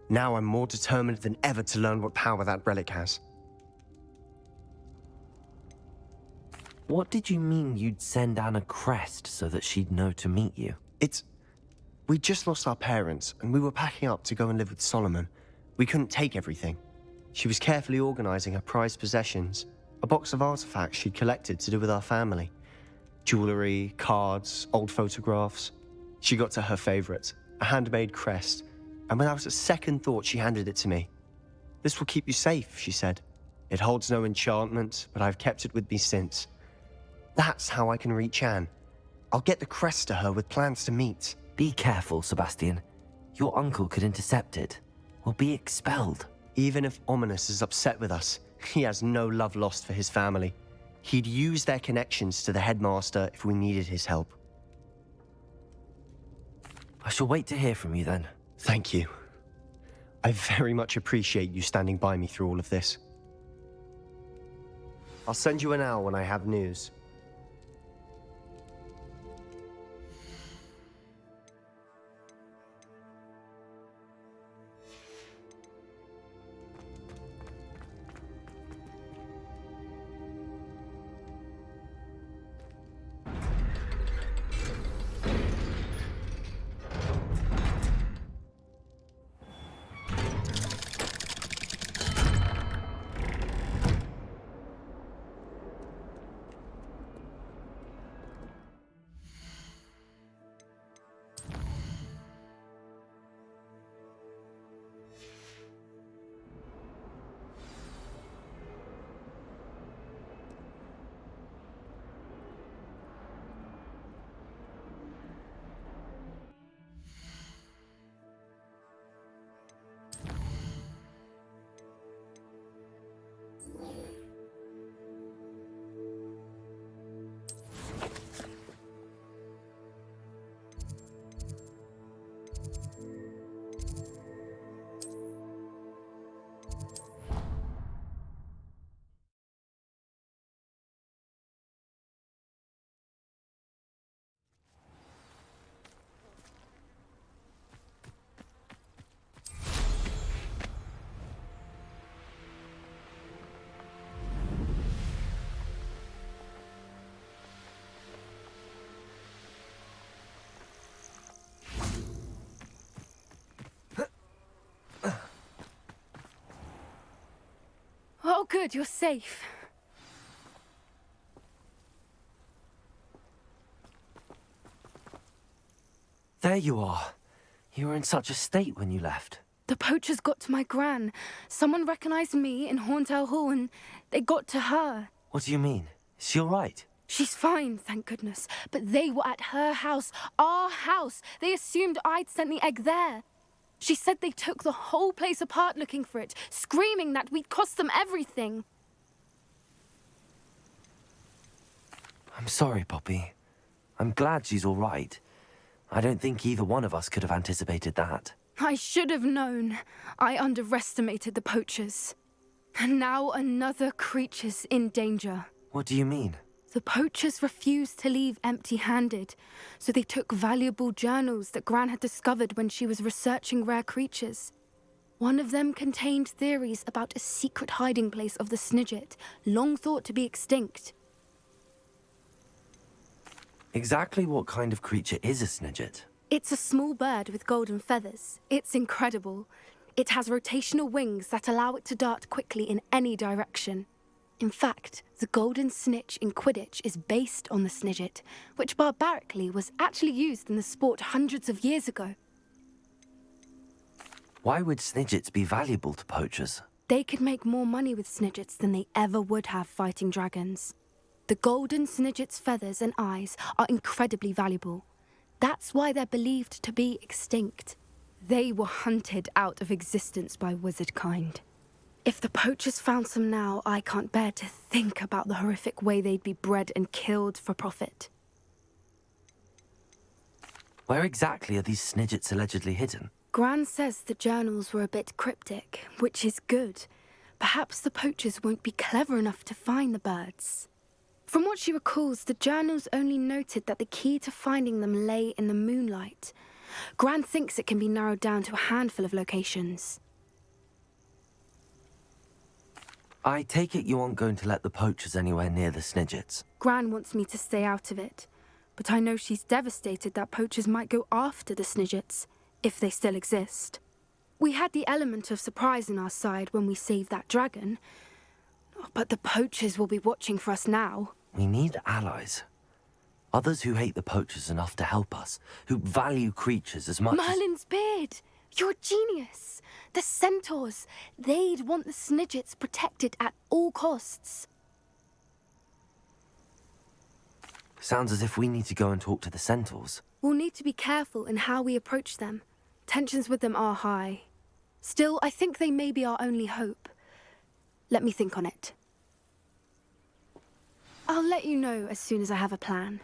Now I'm more determined than ever to learn what power that relic has. What did you mean you'd send Anne a crest so that she'd know to meet you? We just lost our parents, and we were packing up to go and live with Solomon. We couldn't take everything. She was carefully organizing her prized possessions, a box of artifacts she'd collected to do with our family. Jewelry, cards, old photographs. She got to her favorite, a handmade crest, and without a second thought, she handed it to me. "This will keep you safe," she said. "It holds no enchantment, but I've kept it with me since. That's how I can reach Anne. I'll get the crest to her with plans to meet." Be careful, Sebastian. Your uncle could intercept it. We'll be expelled. Even if Ominous is upset with us, he has no love lost for his family. He'd use their connections to the headmaster if we needed his help. I shall wait to hear from you then. Thank you. I very much appreciate you standing by me through all of this. I'll send you an owl when I have news. Oh, good, you're safe. There you are. You were in such a state when you left. The poachers got to my gran. Someone recognized me in Horntail Hall and they got to her. What do you mean? Is she all right? She's fine, thank goodness. But they were at her house, our house. They assumed I'd sent the egg there. She said they took the whole place apart looking for it, screaming that we'd cost them everything. I'm sorry, Poppy. I'm glad she's all right. I don't think either one of us could have anticipated that. I should have known. I underestimated the poachers. And now another creature's in danger. What do you mean? The poachers refused to leave empty-handed, so they took valuable journals that Gran had discovered when she was researching rare creatures. One of them contained theories about a secret hiding place of the Snidget, long thought to be extinct. Exactly what kind of creature is a Snidget? It's a small bird with golden feathers. It's incredible. It has rotational wings that allow it to dart quickly in any direction. In fact, the golden snitch in Quidditch is based on the Snidget, which barbarically was actually used in the sport hundreds of years ago. Why would Snidgets be valuable to poachers? They could make more money with Snidgets than they ever would have fighting dragons. The golden Snidget's feathers and eyes are incredibly valuable. That's why they're believed to be extinct. They were hunted out of existence by wizard kind. If the poachers found some now, I can't bear to think about the horrific way they'd be bred and killed for profit. Where exactly are these Snidgets allegedly hidden? Gran says the journals were a bit cryptic, which is good. Perhaps the poachers won't be clever enough to find the birds. From what she recalls, the journals only noted that the key to finding them lay in the moonlight. Gran thinks it can be narrowed down to a handful of locations. I take it you aren't going to let the poachers anywhere near the Snidgets. Gran wants me to stay out of it, but I know she's devastated that poachers might go after the Snidgets, if they still exist. We had the element of surprise on our side when we saved that dragon, but the poachers will be watching for us now. We need allies. Others who hate the poachers enough to help us, who value creatures as much Merlin's beard! You're a genius! The centaurs! They'd want the Snidgets protected at all costs. Sounds as if we need to go and talk to the centaurs. We'll need to be careful in how we approach them. Tensions with them are high. Still, I think they may be our only hope. Let me think on it. I'll let you know as soon as I have a plan.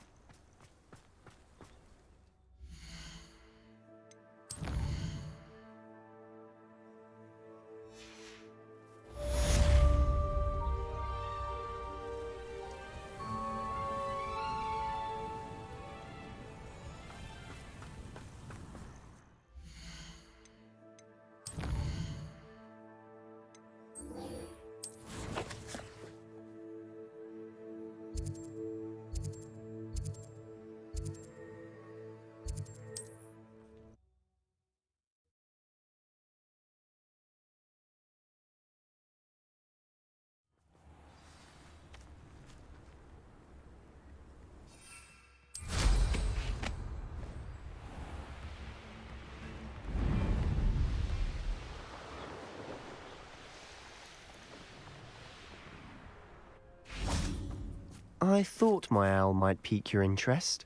I thought my owl might pique your interest.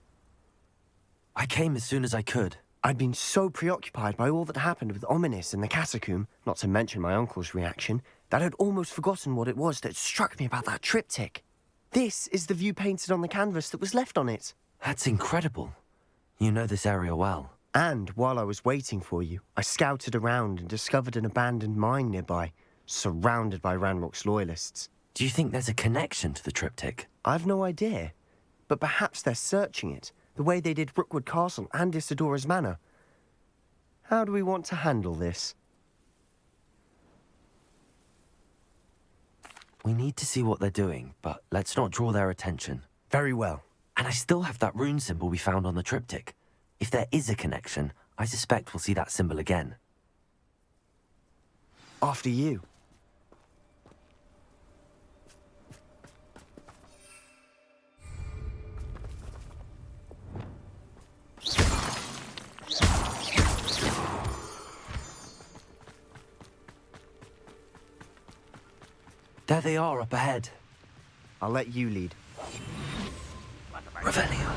I came as soon as I could. I'd been so preoccupied by all that happened with Ominis in the catacomb, not to mention my uncle's reaction, that I'd almost forgotten what it was that struck me about that triptych. This is the view painted on the canvas that was left on it. That's incredible. You know this area well. And while I was waiting for you, I scouted around and discovered an abandoned mine nearby, surrounded by Ranrock's loyalists. Do you think there's a connection to the triptych? I've no idea, but perhaps they're searching it, the way they did Rookwood Castle and Isidora's Manor. How do we want to handle this? We need to see what they're doing, but let's not draw their attention. Very well. And I still have that rune symbol we found on the triptych. If there is a connection, I suspect we'll see that symbol again. After you. There they are up ahead. I'll let you lead. Revelio.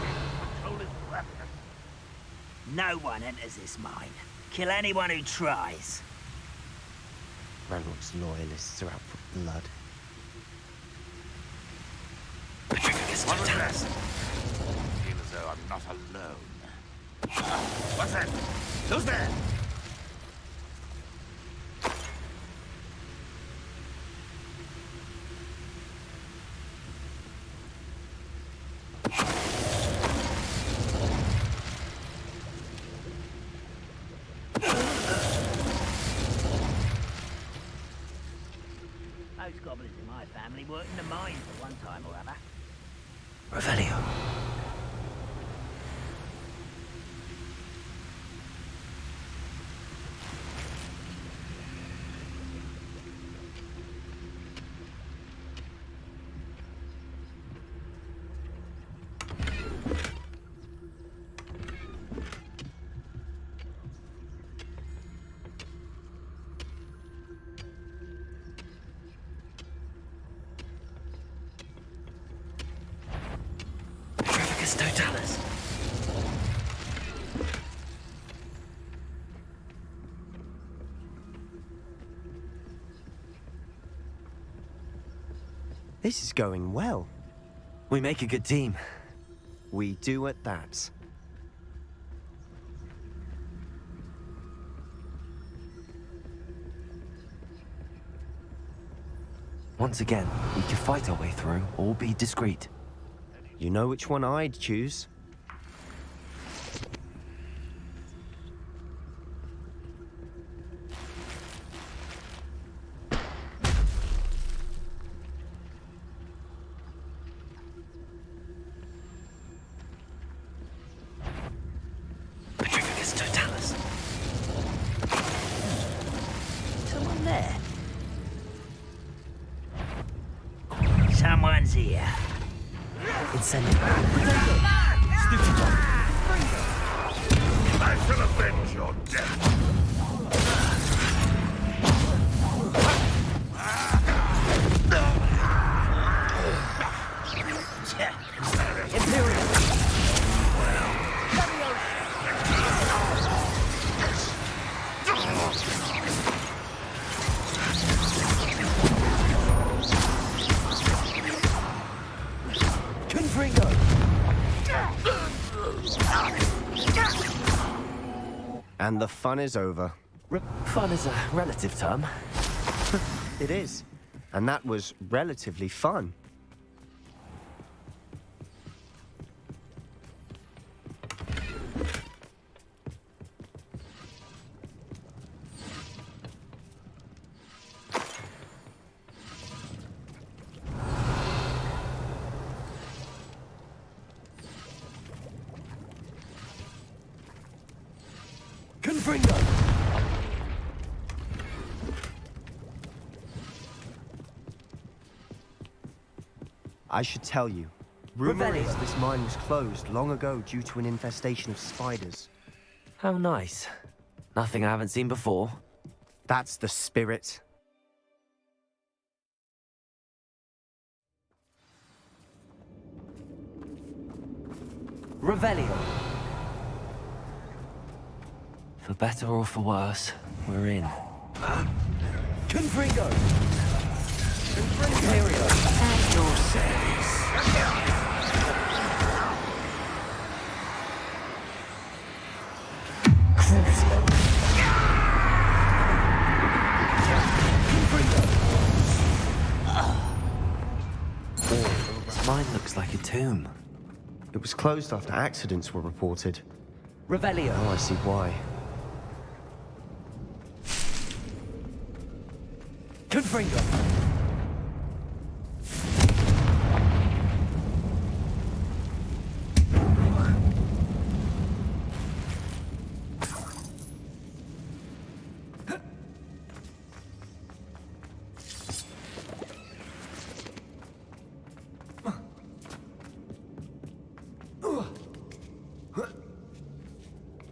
No one enters this mine. Kill anyone who tries. Ranrock's loyalists are out for blood. What was that? I feel as though I'm not alone. What's that? Who's there? Most goblins in my family worked in the mines at one time or other. Revelio. Totalis. This is going well. We make a good team. We do at that. Once again, we can fight our way through or be discreet. You know which one I'd choose. Petrificus Totalis. Someone there. Someone's here. I shall avenge your death. And the fun is over. Fun is a relative term. It is. And that was relatively fun. I should tell you. Rumor is this mine was closed long ago due to an infestation of spiders. How nice. Nothing I haven't seen before. That's the spirit. Revelio. For better or for worse, we're in. Confringo! Confringo! At your service. Crucio. This mine looks like a tomb. It was closed after accidents were reported. Revelio. Oh, I see why. Confringo.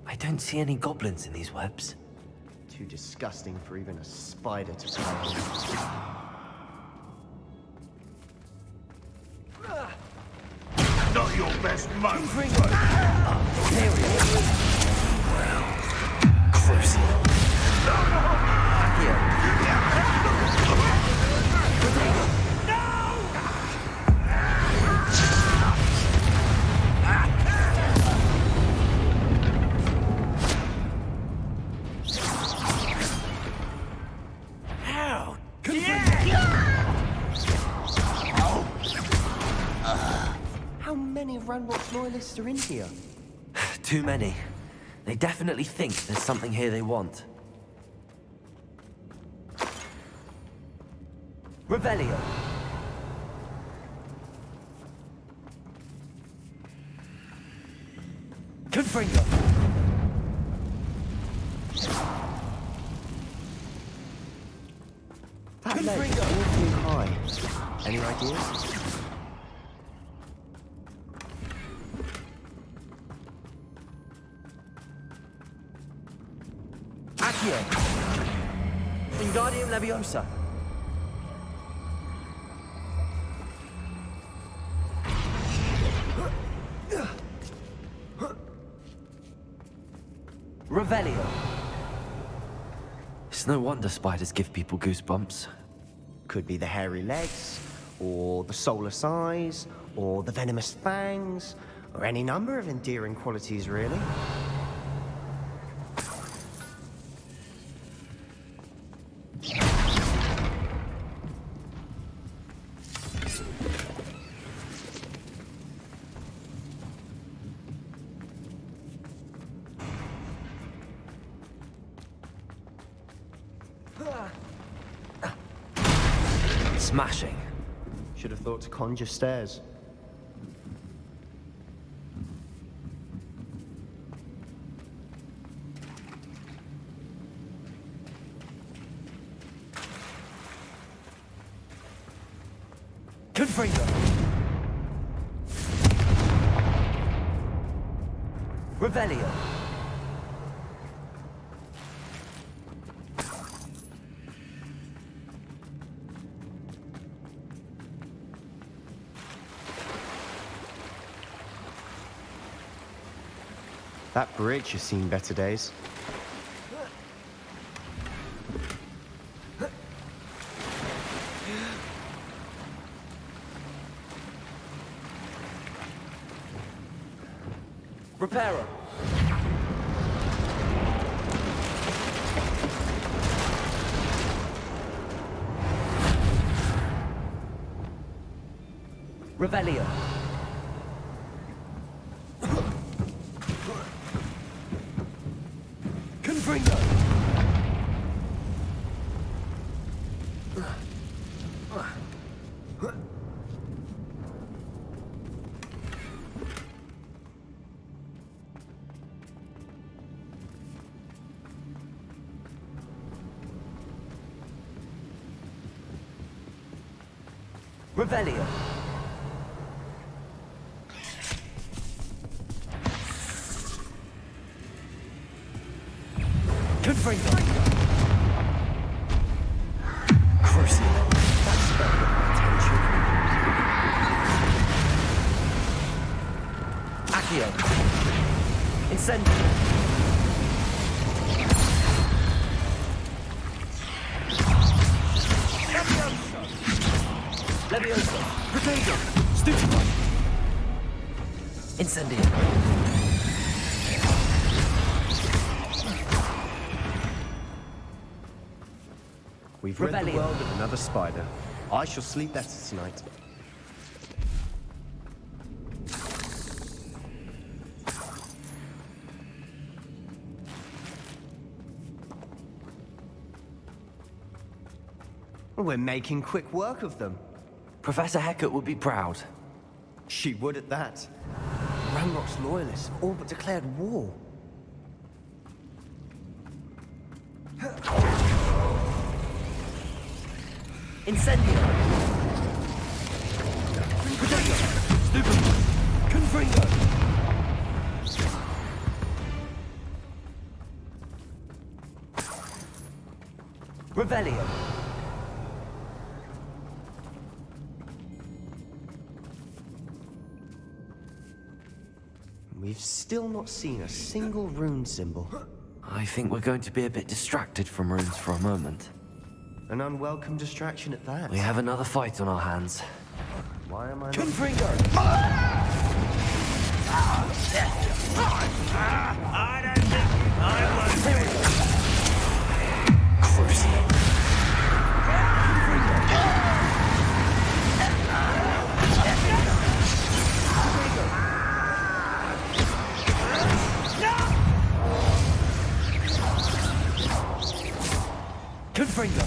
I don't see any goblins in these webs. Too disgusting for even a spider to climb. best moment. Crucial. How many of Ranrock's loyalists are in here? Too many. They definitely think there's something here they want. Revelio. Confringo. That leg is awfully high. Any ideas? Accio! Wingardium Leviosa! Revelio. It's no wonder spiders give people goosebumps. Could be the hairy legs, or the soulless eyes, or the venomous fangs, or any number of endearing qualities, really. Smashing. Should have thought to conjure stairs. Confringo. Revelio. That bridge has seen better days. Reparo! Revelio. Confringo. Revelio. Confringo. Crucial. That's better than attention. Accio. Incendio. Leviosa. Protego. Stupefy. Incendio. We've rid the Revelio. world of another spider. I shall sleep better tonight. We're making quick work of them. Professor Hecat would be proud. She would at that. Ranrock's loyalists have all but declared war. Incendio. Protego. Stupefy. Confringo. Revelio. we've still not seen a single rune symbol. I think we're going to be a bit distracted from runes for a moment. An unwelcome distraction at that. We have another fight on our hands. Why am I not... Confringo! I don't think I was... Confringo!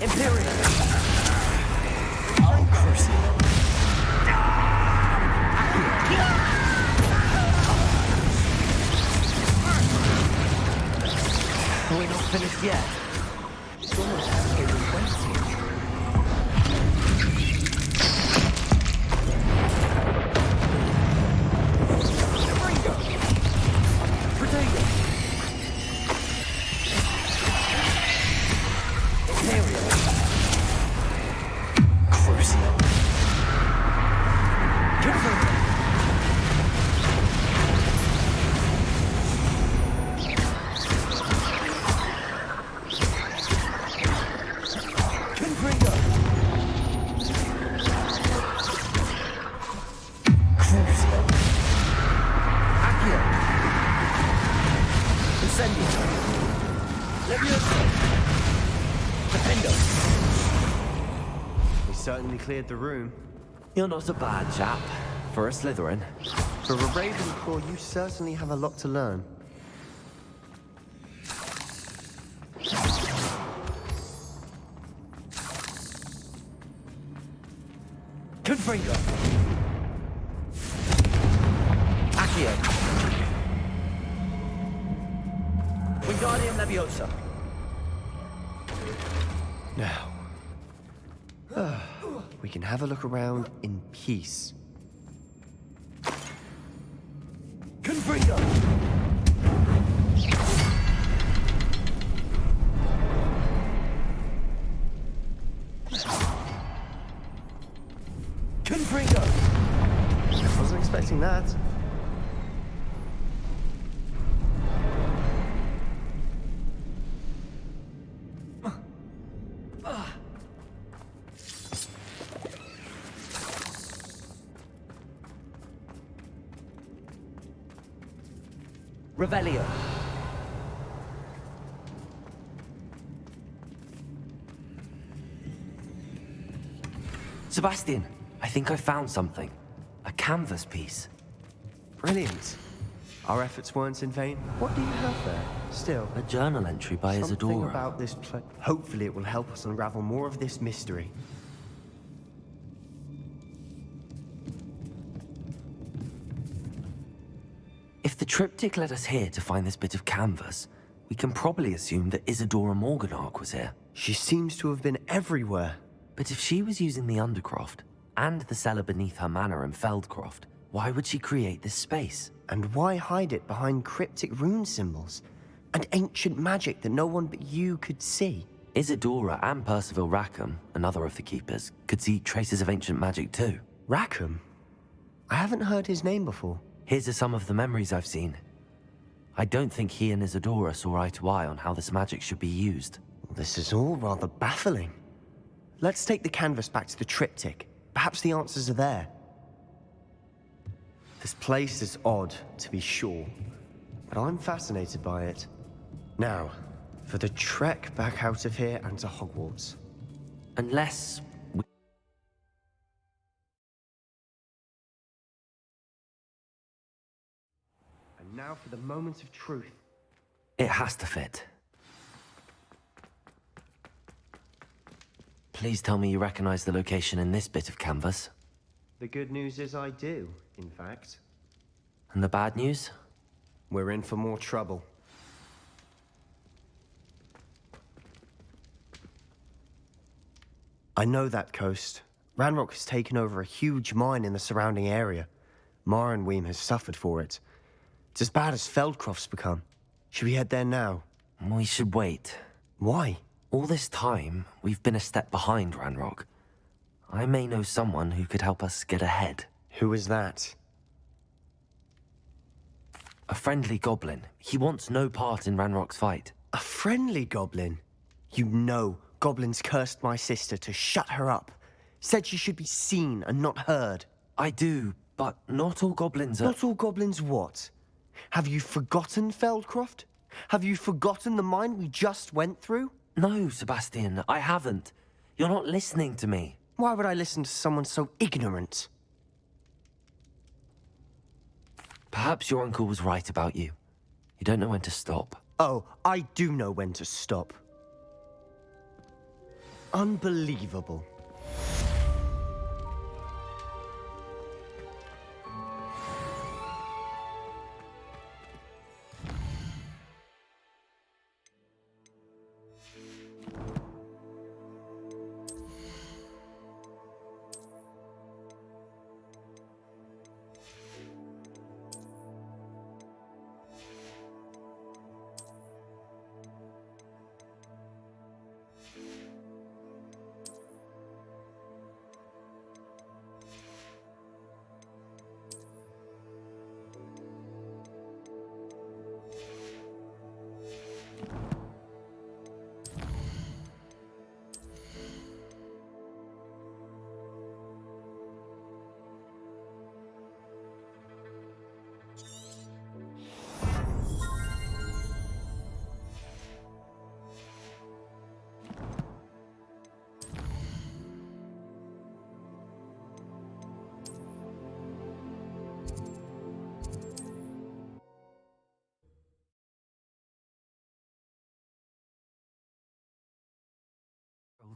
Imperial! We're not finished yet. It's almost as if they were waiting. Certainly cleared the room. You're not a bad chap. For a Slytherin. For a Ravenclaw, you certainly have a lot to learn. Confringo! Accio! Wingardium Leviosa! Now, we can have a look around in peace. Confringo! Confringo! I wasn't expecting that. Revelio. Sebastian, I think I found something. A canvas piece. Brilliant. Our efforts weren't in vain. What do you have there? Still. A journal entry by Something Isadora. about this place. Hopefully it will help us unravel more of this mystery. If the triptych led us here to find this bit of canvas, we can probably assume that Isadora Morganach was here. She seems to have been everywhere. But if she was using the Undercroft, and the cellar beneath her manor in Feldcroft, why would she create this space? And why hide it behind cryptic rune symbols? And ancient magic that no one but you could see? Isadora and Percival Rackham, another of the Keepers, could see traces of ancient magic too. Rackham? I haven't heard his name before. Here's some of the memories I've seen. I don't think he and Isadora saw eye to eye on how this magic should be used. This is all rather baffling. Let's take the canvas back to the triptych. Perhaps the answers are there. This place is odd, to be sure, but I'm fascinated by it. Now, for the trek back out of here and to Hogwarts. Unless we... And now for the moment of truth. It has to fit. Please tell me you recognize the location in this bit of canvas. The good news is I do, in fact. And the bad news? We're in for more trouble. I know that coast. Ranrock has taken over a huge mine in the surrounding area. Marrenweem has suffered for it. It's as bad as Feldcroft's become. Should we head there now? We should wait. Why? All this time, we've been a step behind Ranrock. I may know someone who could help us get ahead. Who is that? A friendly goblin. He wants no part in Ranrock's fight. A friendly goblin? You know, goblins cursed my sister to shut her up. Said she should be seen and not heard. I do, but not all goblins are... Not all goblins what? Have you forgotten Feldcroft? Have you forgotten the mine we just went through? No, Sebastian, I haven't. You're not listening to me. Why would I listen to someone so ignorant? Perhaps your uncle was right about you. You don't know when to stop. Oh, I do know when to stop. Unbelievable.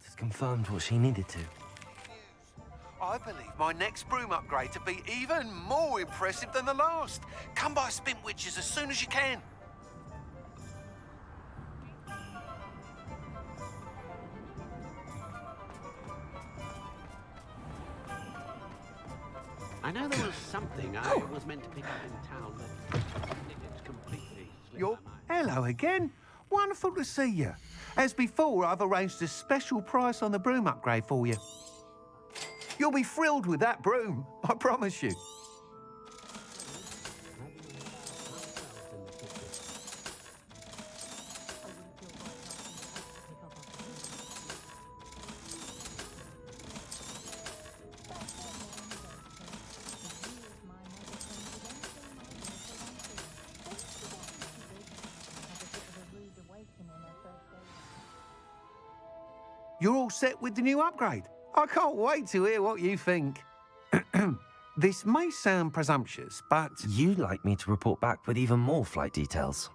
Has confirmed what she needed to. I believe my next broom upgrade to be even more impressive than the last. Come by Spintwitches as soon as you can. I know there was something I was meant to pick up in town, but it's completely slipped my mind. Hello again. Wonderful to see you. As before, I've arranged a special price on the broom upgrade for you. You'll be thrilled with that broom, I promise you. You're all set with the new upgrade. I can't wait to hear what you think. This may sound presumptuous, but... You'd like me to report back with even more flight details.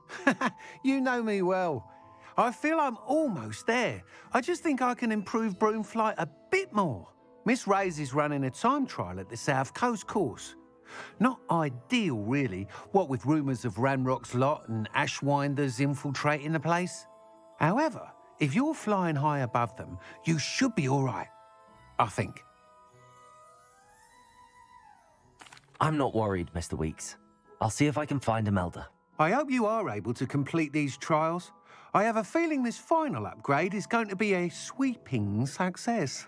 You know me well. I feel I'm almost there. I just think I can improve broom flight a bit more. Miss Ray's is running a time trial at the South Coast course. Not ideal, really, what with rumours of Ranrock's lot and Ashwinders infiltrating the place. However, if you're flying high above them, you should be all right, I think. I'm not worried, Mr. Weeks. I'll see if I can find Imelda. I hope you are able to complete these trials. I have a feeling this final upgrade is going to be a sweeping success.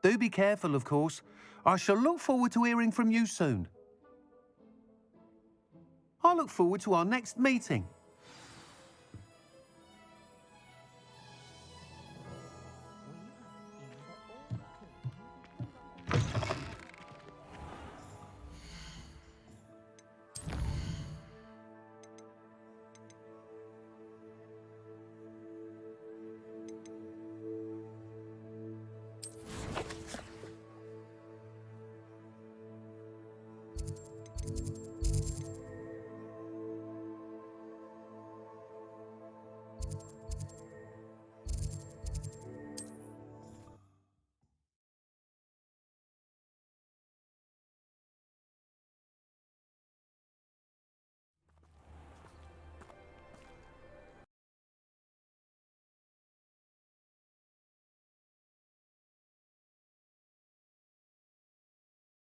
Do be careful, of course. I shall look forward to hearing from you soon. I look forward to our next meeting.